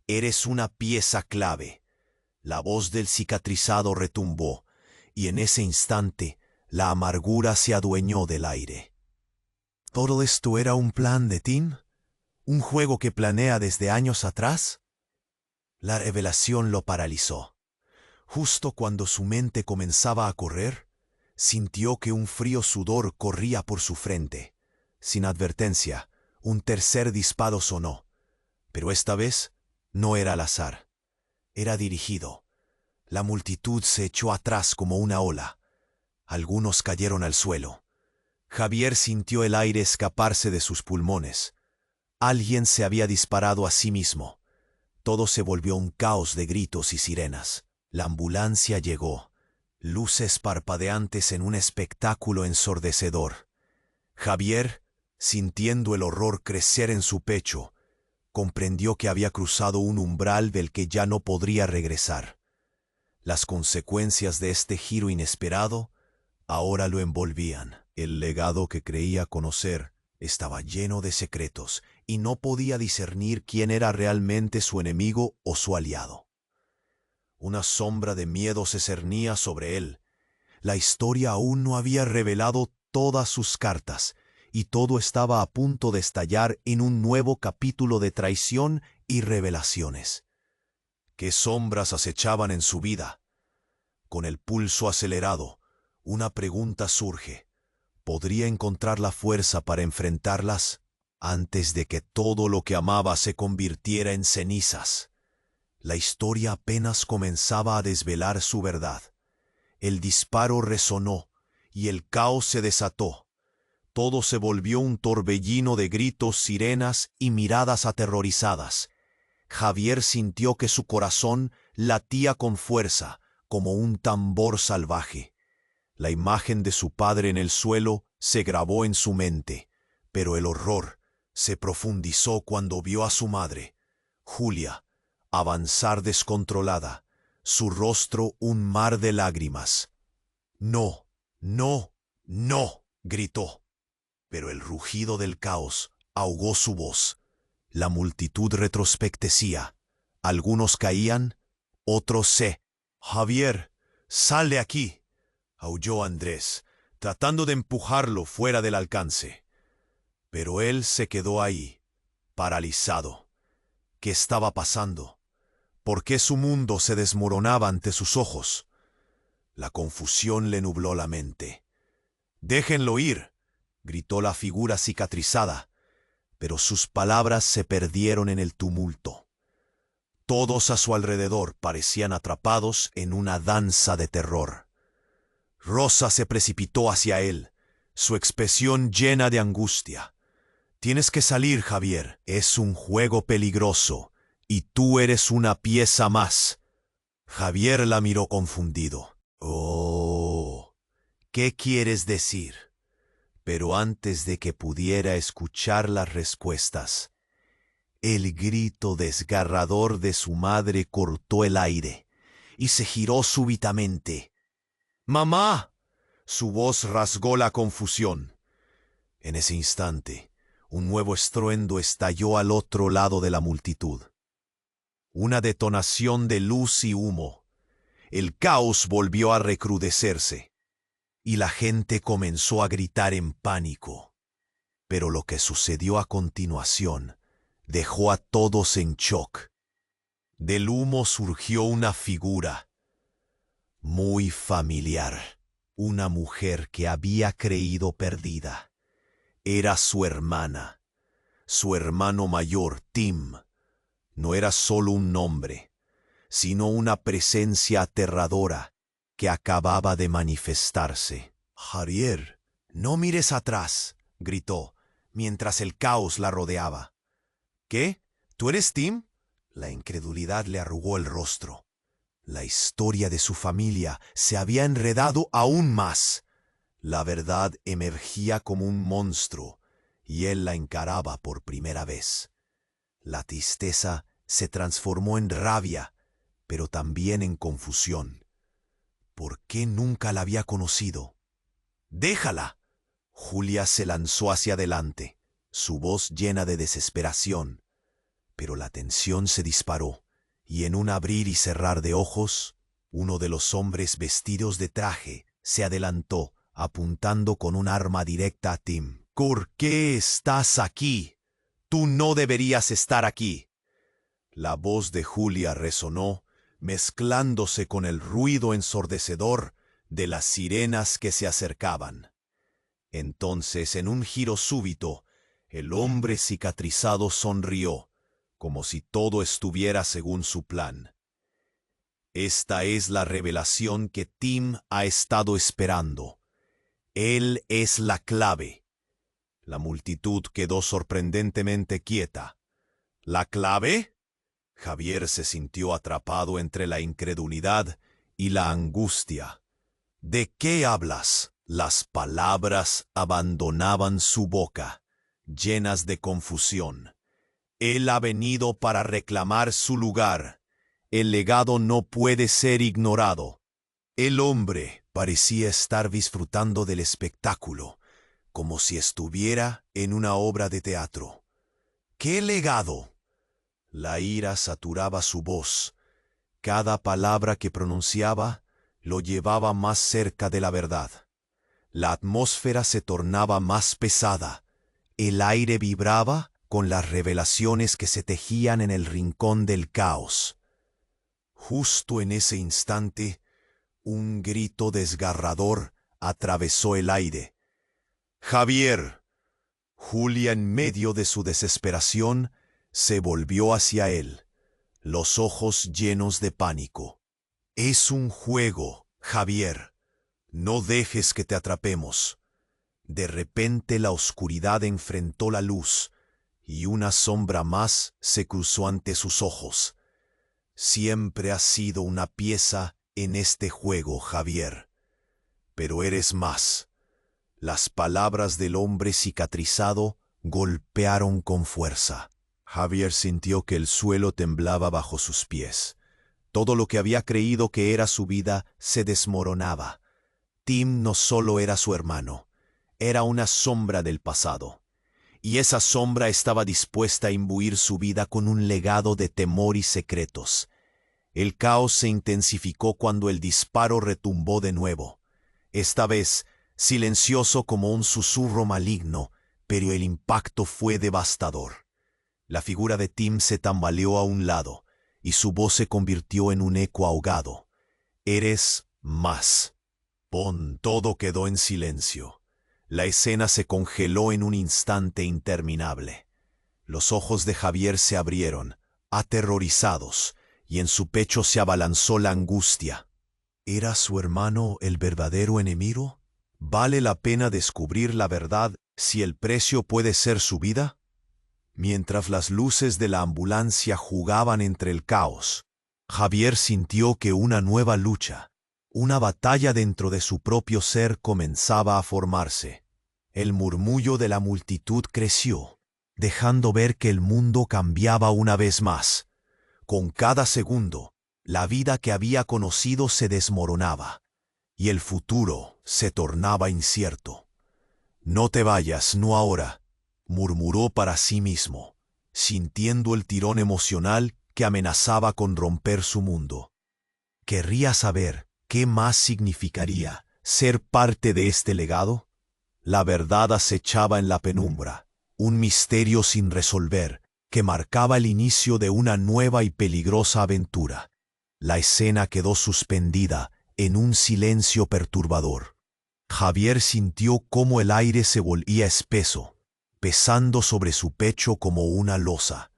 Eres una pieza clave». La voz del cicatrizado retumbó, y en ese instante la amargura se adueñó del aire. «¿Todo esto era un plan de Tim? ¿Un juego que planea desde años atrás?». La revelación lo paralizó. Justo cuando su mente comenzaba a correr, sintió que un frío sudor corría por su frente. Sin advertencia, un tercer disparo sonó, pero esta vez no era al azar. Era dirigido. La multitud se echó atrás como una ola. Algunos cayeron al suelo. Javier sintió el aire escaparse de sus pulmones. Alguien se había disparado a sí mismo. Todo se volvió un caos de gritos y sirenas. La ambulancia llegó, luces parpadeantes en un espectáculo ensordecedor. Javier, sintiendo el horror crecer en su pecho, comprendió que había cruzado un umbral del que ya no podría regresar. Las consecuencias de este giro inesperado ahora lo envolvían. El legado que creía conocer estaba lleno de secretos y no podía discernir quién era realmente su enemigo o su aliado. Una sombra de miedo se cernía sobre él. La historia aún no había revelado todas sus cartas, y todo estaba a punto de estallar en un nuevo capítulo de traición y revelaciones. ¿Qué sombras acechaban en su vida? Con el pulso acelerado, una pregunta surge. ¿Podría encontrar la fuerza para enfrentarlas antes de que todo lo que amaba se convirtiera en cenizas? La historia apenas comenzaba a desvelar su verdad. El disparo resonó y el caos se desató. Todo se volvió un torbellino de gritos, sirenas y miradas aterrorizadas. Javier sintió que su corazón latía con fuerza, como un tambor salvaje. La imagen de su padre en el suelo se grabó en su mente, pero el horror se profundizó cuando vio a su madre, Julia, avanzar descontrolada, su rostro un mar de lágrimas. «No, no, no», gritó. Pero el rugido del caos ahogó su voz. La multitud retrospectecía. Algunos caían, otros se. «Javier, sal de aquí», aulló Andrés, tratando de empujarlo fuera del alcance. Pero él se quedó ahí, paralizado. ¿Qué estaba pasando? ¿Por qué su mundo se desmoronaba ante sus ojos? La confusión le nubló la mente. «Déjenlo ir», gritó la figura cicatrizada, pero sus palabras se perdieron en el tumulto. Todos a su alrededor parecían atrapados en una danza de terror. Rosa se precipitó hacia él, su expresión llena de angustia. «Tienes que salir, Javier. Es un juego peligroso, y tú eres una pieza más». Javier la miró confundido. «Oh, ¿qué quieres decir?». Pero antes de que pudiera escuchar las respuestas, el grito desgarrador de su madre cortó el aire y se giró súbitamente. «¡Mamá!». Su voz rasgó la confusión. En ese instante, un nuevo estruendo estalló al otro lado de la multitud. Una detonación de luz y humo. El caos volvió a recrudecerse y la gente comenzó a gritar en pánico. Pero lo que sucedió a continuación dejó a todos en shock. Del humo surgió una figura muy familiar, una mujer que había creído perdida. Era su hermana, su hermano mayor, Tim. No era solo un nombre, sino una presencia aterradora que acababa de manifestarse. «Javier, no mires atrás», gritó, mientras el caos la rodeaba. «¿Qué? ¿Tú eres Tim?». La incredulidad le arrugó el rostro. La historia de su familia se había enredado aún más. La verdad emergía como un monstruo, y él la encaraba por primera vez. La tristeza se transformó en rabia, pero también en confusión. ¿Por qué nunca la había conocido? «¡Déjala!». Julia se lanzó hacia adelante, su voz llena de desesperación. Pero la tensión se disparó, y en un abrir y cerrar de ojos, uno de los hombres vestidos de traje se adelantó, apuntando con un arma directa a Tim. «¿Por qué estás aquí? Tú no deberías estar aquí». La voz de Julia resonó, mezclándose con el ruido ensordecedor de las sirenas que se acercaban. Entonces, en un giro súbito, el hombre cicatrizado sonrió, como si todo estuviera según su plan. Esta es la revelación que Tim ha estado esperando. Él es la clave. La multitud quedó sorprendentemente quieta. ¿La clave? Javier se sintió atrapado entre la incredulidad y la angustia. ¿De qué hablas? Las palabras abandonaban su boca, llenas de confusión. Él ha venido para reclamar su lugar. El legado no puede ser ignorado. El hombre parecía estar disfrutando del espectáculo, como si estuviera en una obra de teatro. ¿Qué legado? La ira saturaba su voz. Cada palabra que pronunciaba lo llevaba más cerca de la verdad. La atmósfera se tornaba más pesada. El aire vibraba con las revelaciones que se tejían en el rincón del caos. Justo en ese instante, un grito desgarrador atravesó el aire. «¡Javier!». Julia, en medio de su desesperación, se volvió hacia él. los ojos llenos de pánico. Es un juego, Javier. No dejes que te atrapemos. De repente la oscuridad enfrentó la luz, y una sombra más se cruzó ante sus ojos. Siempre has sido una pieza en este juego, Javier. Pero eres más. Las palabras del hombre cicatrizado golpearon con fuerza. Javier sintió que el suelo temblaba bajo sus pies. Todo lo que había creído que era su vida se desmoronaba. Tim no solo era su hermano, era una sombra del pasado. Y esa sombra estaba dispuesta a imbuir su vida con un legado de temor y secretos. El caos se intensificó cuando el disparo retumbó de nuevo. Esta vez, silencioso como un susurro maligno, pero el impacto fue devastador. La figura de Tim se tambaleó a un lado, y su voz se convirtió en un eco ahogado. Eres más. Todo quedó en silencio. La escena se congeló en un instante interminable. Los ojos de Javier se abrieron, aterrorizados, y en su pecho se abalanzó la angustia. ¿Era su hermano el verdadero enemigo? ¿Vale la pena descubrir la verdad si el precio puede ser su vida? Mientras las luces de la ambulancia jugaban entre el caos, Javier sintió que una nueva lucha, una batalla dentro de su propio ser comenzaba a formarse. El murmullo de la multitud creció, dejando ver que el mundo cambiaba una vez más. Con cada segundo, la vida que había conocido se desmoronaba, y el futuro se tornaba incierto. «No te vayas, no ahora», murmuró para sí mismo, sintiendo el tirón emocional que amenazaba con romper su mundo. Querría saber qué más significaría ser parte de este legado. La verdad acechaba en la penumbra, un misterio sin resolver que marcaba el inicio de una nueva y peligrosa aventura. La escena quedó suspendida en un silencio perturbador. Javier sintió cómo el aire se volvía espeso, pesando sobre su pecho como una losa.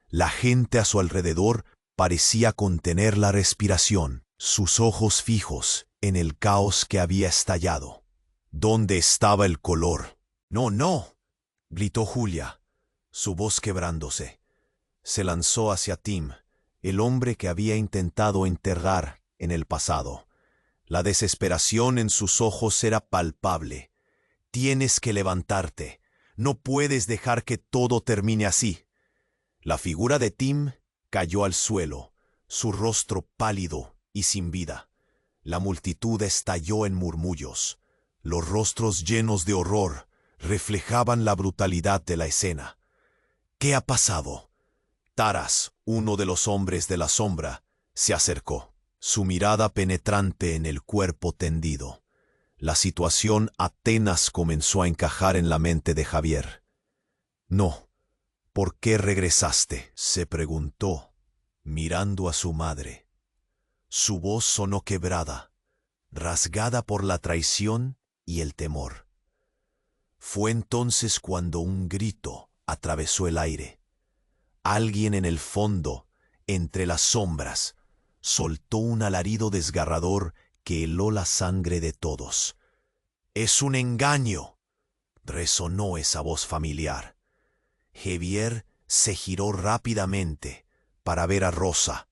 La gente a su alrededor parecía contener la respiración, sus ojos fijos en el caos que había estallado. ¿Dónde estaba el color? «No, no», gritó Julia, su voz quebrándose. Se lanzó hacia Tim, el hombre que había intentado enterrar en el pasado. La desesperación en sus ojos era palpable. «Tienes que levantarte. No puedes dejar que todo termine así». La figura de Tim cayó al suelo, su rostro pálido y sin vida. La multitud estalló en murmullos. Los rostros llenos de horror reflejaban la brutalidad de la escena. «¿Qué ha pasado?» Taras, uno de los hombres de la sombra, se acercó, su mirada penetrante en el cuerpo tendido. La situación apenas comenzó a encajar en la mente de Javier. «No. ¿Por qué regresaste?», se preguntó, mirando a su madre. Su voz sonó quebrada, rasgada por la traición y el temor. Fue entonces cuando un grito atravesó el aire. Alguien en el fondo, entre las sombras, soltó un alarido desgarrador que heló la sangre de todos. «Es un engaño», resonó esa voz familiar. Javier se giró rápidamente para ver a Rosa,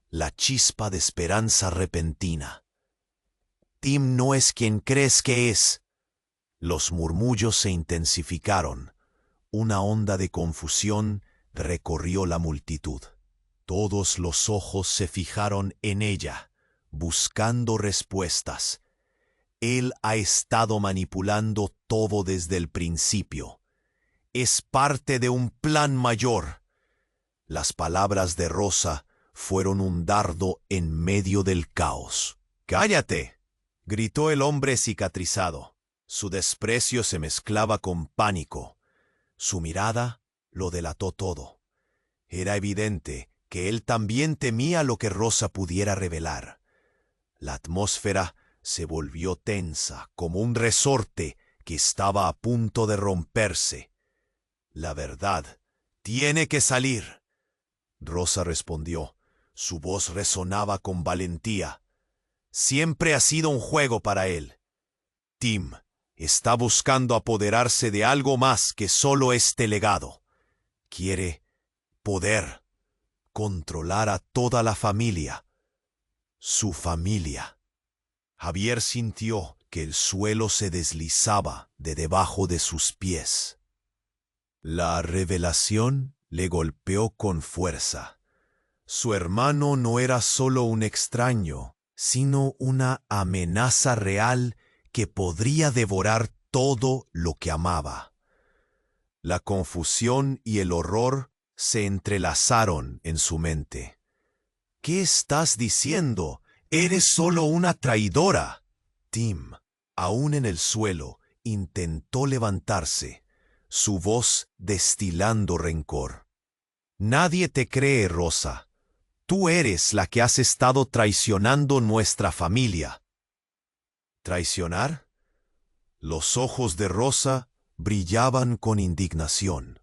la chispa de esperanza repentina. «Tim no es quien crees que es». Los murmullos se intensificaron. Una onda de confusión recorrió la multitud. Todos los ojos se fijaron en ella, buscando respuestas. Él ha estado manipulando todo desde el principio. Es parte de un plan mayor. Las palabras de Rosa fueron un dardo en medio del caos. «¡Cállate!», gritó el hombre cicatrizado. Su desprecio se mezclaba con pánico. Su mirada lo delató todo. Era evidente que él también temía lo que Rosa pudiera revelar. La atmósfera se volvió tensa como un resorte que estaba a punto de romperse. «La verdad tiene que salir». Rosa respondió. Su voz resonaba con valentía. Siempre ha sido un juego para él. Tim está buscando apoderarse de algo más que solo este legado. Quiere poder controlar a toda la familia. Su familia. Javier sintió que el suelo se deslizaba de debajo de sus pies. La revelación le golpeó con fuerza. Su hermano no era solo un extraño, sino una amenaza real que podría devorar todo lo que amaba. La confusión y el horror se entrelazaron en su mente. ¿Qué estás diciendo? Eres solo una traidora. Tim, aún en el suelo, intentó levantarse, su voz destilando rencor. Nadie te cree, Rosa. Tú eres la que has estado traicionando nuestra familia. ¿Traicionar? Los ojos de Rosa brillaban con indignación.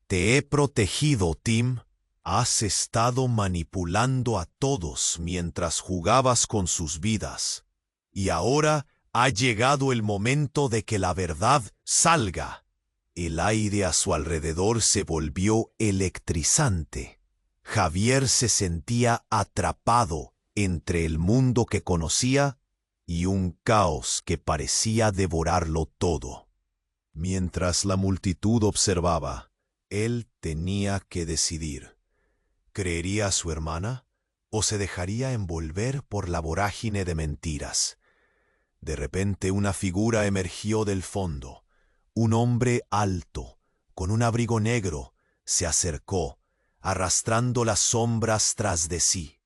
Te he protegido, Tim. Has estado manipulando a todos mientras jugabas con sus vidas. Y ahora ha llegado el momento de que la verdad salga. El aire a su alrededor se volvió electrizante. Javier se sentía atrapado entre el mundo que conocía y un caos que parecía devorarlo todo. Mientras la multitud observaba, él tenía que decidir. ¿Creería a su hermana o se dejaría envolver por la vorágine de mentiras? De repente una figura emergió del fondo. Un hombre alto, con un abrigo negro, se acercó, arrastrando las sombras tras de sí.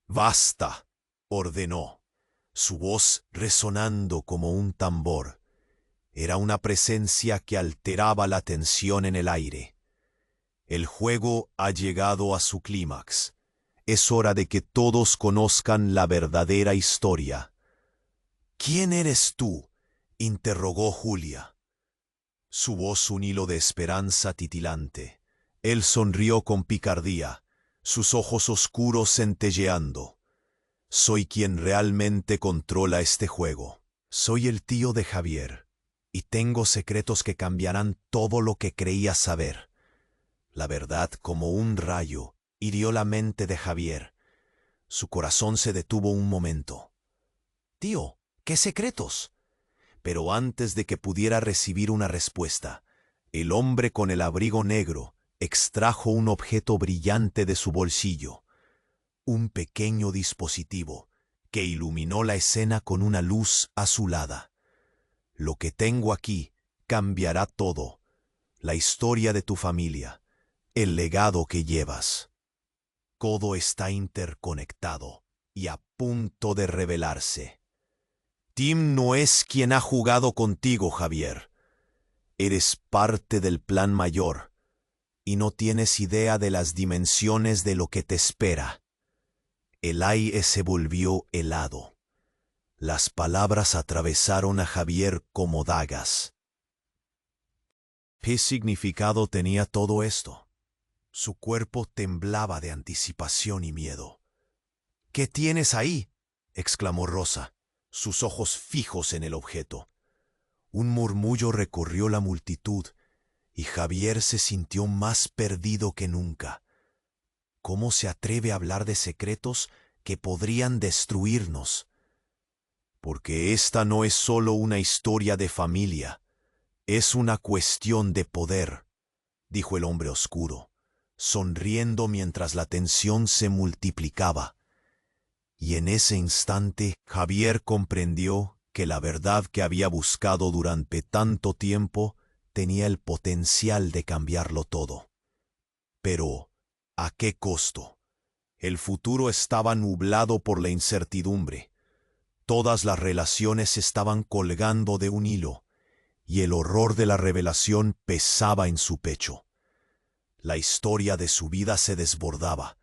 «¡Basta!», ordenó, su voz resonando como un tambor. Era una presencia que alteraba la tensión en el aire. El juego ha llegado a su clímax. Es hora de que todos conozcan la verdadera historia. «¿Quién eres tú?», interrogó Julia. Su voz un hilo de esperanza titilante. Él sonrió con picardía, sus ojos oscuros centelleando. «Soy quien realmente controla este juego. Soy el tío de Javier, y tengo secretos que cambiarán todo lo que creías saber». La verdad, como un rayo, hirió la mente de Javier. Su corazón se detuvo un momento. «Tío, ¿qué secretos?». Pero antes de que pudiera recibir una respuesta, el hombre con el abrigo negro extrajo un objeto brillante de su bolsillo. Un pequeño dispositivo que iluminó la escena con una luz azulada. «Lo que tengo aquí cambiará todo. La historia de tu familia. El legado que llevas. Todo está interconectado y a punto de revelarse. Tim no es quien ha jugado contigo, Javier. Eres parte del plan mayor y no tienes idea de las dimensiones de lo que te espera». El aire se volvió helado. Las palabras atravesaron a Javier como dagas. ¿Qué significado tenía todo esto? Su cuerpo temblaba de anticipación y miedo. «¿Qué tienes ahí?», exclamó Rosa, sus ojos fijos en el objeto. Un murmullo recorrió la multitud, y Javier se sintió más perdido que nunca. ¿Cómo se atreve a hablar de secretos que podrían destruirnos? Porque esta no es solo una historia de familia, es una cuestión de poder, dijo el hombre oscuro, sonriendo mientras la tensión se multiplicaba. Y en ese instante Javier comprendió que la verdad que había buscado durante tanto tiempo tenía el potencial de cambiarlo todo. Pero, ¿a qué costo? El futuro estaba nublado por la incertidumbre. Todas las relaciones estaban colgando de un hilo, y el horror de la revelación pesaba en su pecho. La historia de su vida se desbordaba,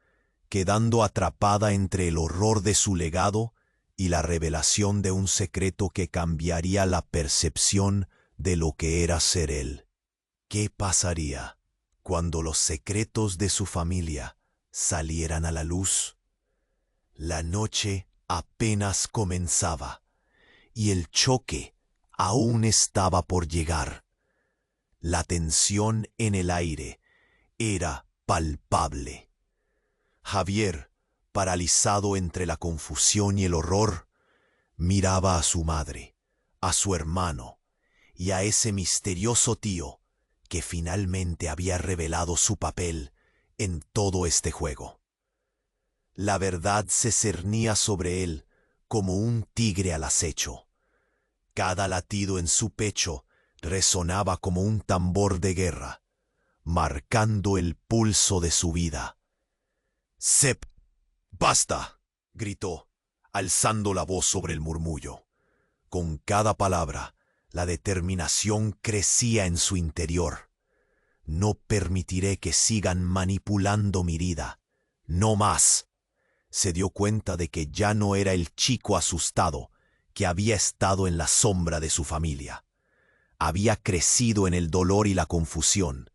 quedando atrapada entre el horror de su legado y la revelación de un secreto que cambiaría la percepción de lo que era ser él. ¿Qué pasaría? Cuando los secretos de su familia salieran a la luz, la noche apenas comenzaba y el choque aún estaba por llegar. La tensión en el aire era palpable. Javier, paralizado entre la confusión y el horror, miraba a su madre, a su hermano y a ese misterioso tío que finalmente había revelado su papel en todo este juego. La verdad se cernía sobre él como un tigre al acecho. Cada latido en su pecho resonaba como un tambor de guerra, marcando el pulso de su vida. «Sep, basta», gritó, alzando la voz sobre el murmullo. Con cada palabra, la determinación crecía en su interior. «No permitiré que sigan manipulando mi vida. No más». Se dio cuenta de que ya no era el chico asustado que había estado en la sombra de su familia. Había crecido en el dolor y la confusión,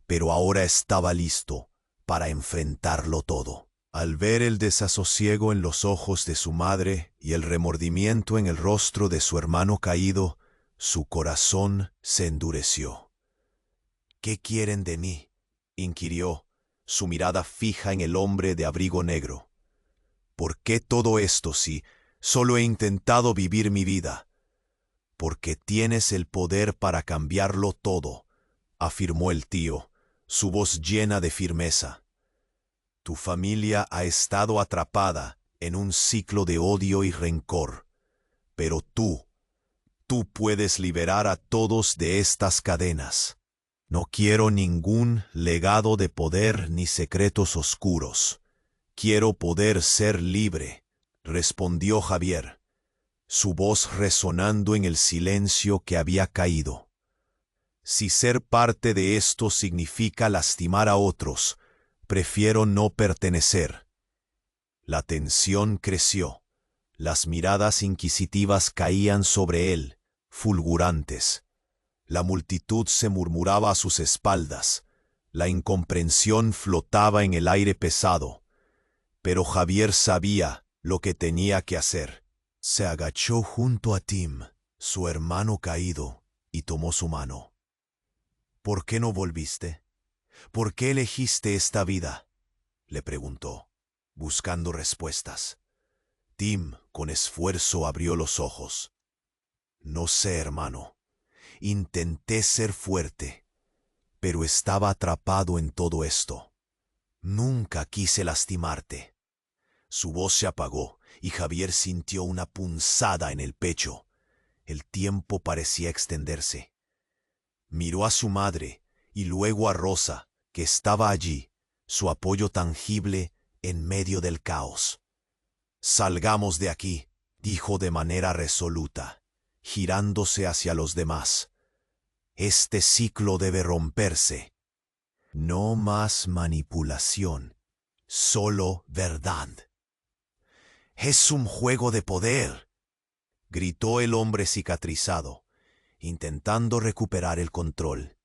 pero ahora estaba listo para enfrentarlo todo. Al ver el desasosiego en los ojos de su madre y el remordimiento en el rostro de su hermano caído, su corazón se endureció. «¿Qué quieren de mí?», inquirió, su mirada fija en el hombre de abrigo negro. «¿Por qué todo esto si solo he intentado vivir mi vida?» «Porque tienes el poder para cambiarlo todo», afirmó el tío, su voz llena de firmeza. «Tu familia ha estado atrapada en un ciclo de odio y rencor, pero tú puedes liberar a todos de estas cadenas. No quiero ningún legado de poder ni secretos oscuros. Quiero poder ser libre», respondió Javier, su voz resonando en el silencio que había caído. «Si ser parte de esto significa lastimar a otros, prefiero no pertenecer». La tensión creció. Las miradas inquisitivas caían sobre él, fulgurantes. La multitud se murmuraba a sus espaldas. La incomprensión flotaba en el aire pesado. Pero Javier sabía lo que tenía que hacer. Se agachó junto a Tim, su hermano caído, y tomó su mano. «¿Por qué no volviste? ¿Por qué elegiste esta vida?», le preguntó, buscando respuestas. Tim, con esfuerzo, abrió los ojos. «No sé, hermano. Intenté ser fuerte, pero estaba atrapado en todo esto. Nunca quise lastimarte». Su voz se apagó y Javier sintió una punzada en el pecho. El tiempo parecía extenderse. Miró a su madre y luego a Rosa, que estaba allí, su apoyo tangible en medio del caos. «Salgamos de aquí», dijo de manera resoluta, girándose hacia los demás. «Este ciclo debe romperse. No más manipulación, solo verdad». «Es un juego de poder», gritó el hombre cicatrizado, intentando recuperar el control.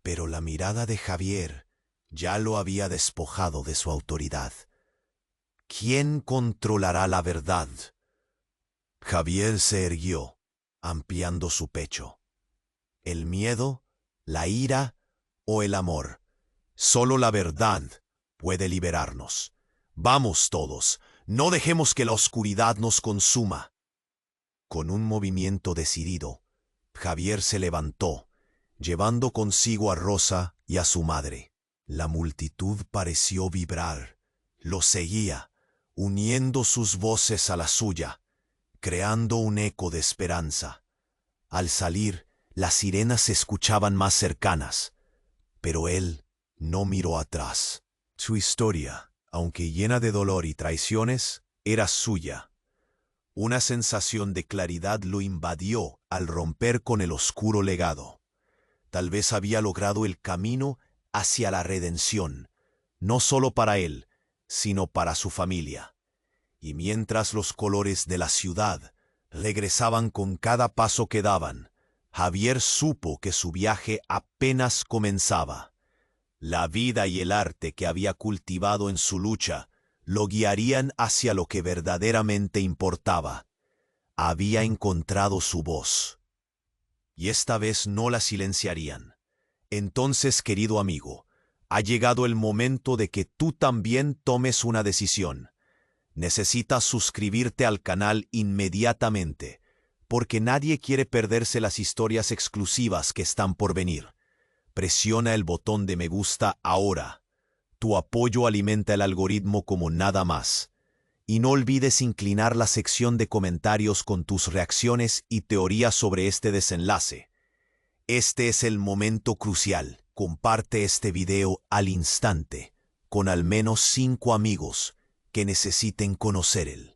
Pero la mirada de Javier ya lo había despojado de su autoridad. «¿Quién controlará la verdad?». Javier se irguió, ampliando su pecho. ¿El miedo, la ira o el amor? Solo la verdad puede liberarnos. «Vamos todos, no dejemos que la oscuridad nos consuma». Con un movimiento decidido, Javier se levantó, llevando consigo a Rosa y a su madre. La multitud pareció vibrar, lo seguía, uniendo sus voces a la suya, creando un eco de esperanza. Al salir, las sirenas se escuchaban más cercanas, pero él no miró atrás. Su historia, aunque llena de dolor y traiciones, era suya. Una sensación de claridad lo invadió al romper con el oscuro legado. Tal vez había logrado el camino hacia la redención, no solo para él, sino para su familia. Y mientras los colores de la ciudad regresaban con cada paso que daban, Javier supo que su viaje apenas comenzaba. La vida y el arte que había cultivado en su lucha lo guiarían hacia lo que verdaderamente importaba. Había encontrado su voz. Y esta vez no la silenciarían. Entonces, querido amigo, ha llegado el momento de que tú también tomes una decisión. Necesitas suscribirte al canal inmediatamente, porque nadie quiere perderse las historias exclusivas que están por venir. Presiona el botón de me gusta ahora. Tu apoyo alimenta el algoritmo como nada más. Y no olvides inclinar la sección de comentarios con tus reacciones y teorías sobre este desenlace. Este es el momento crucial. Comparte este video al instante, con al menos 5 amigos que necesiten conocer él.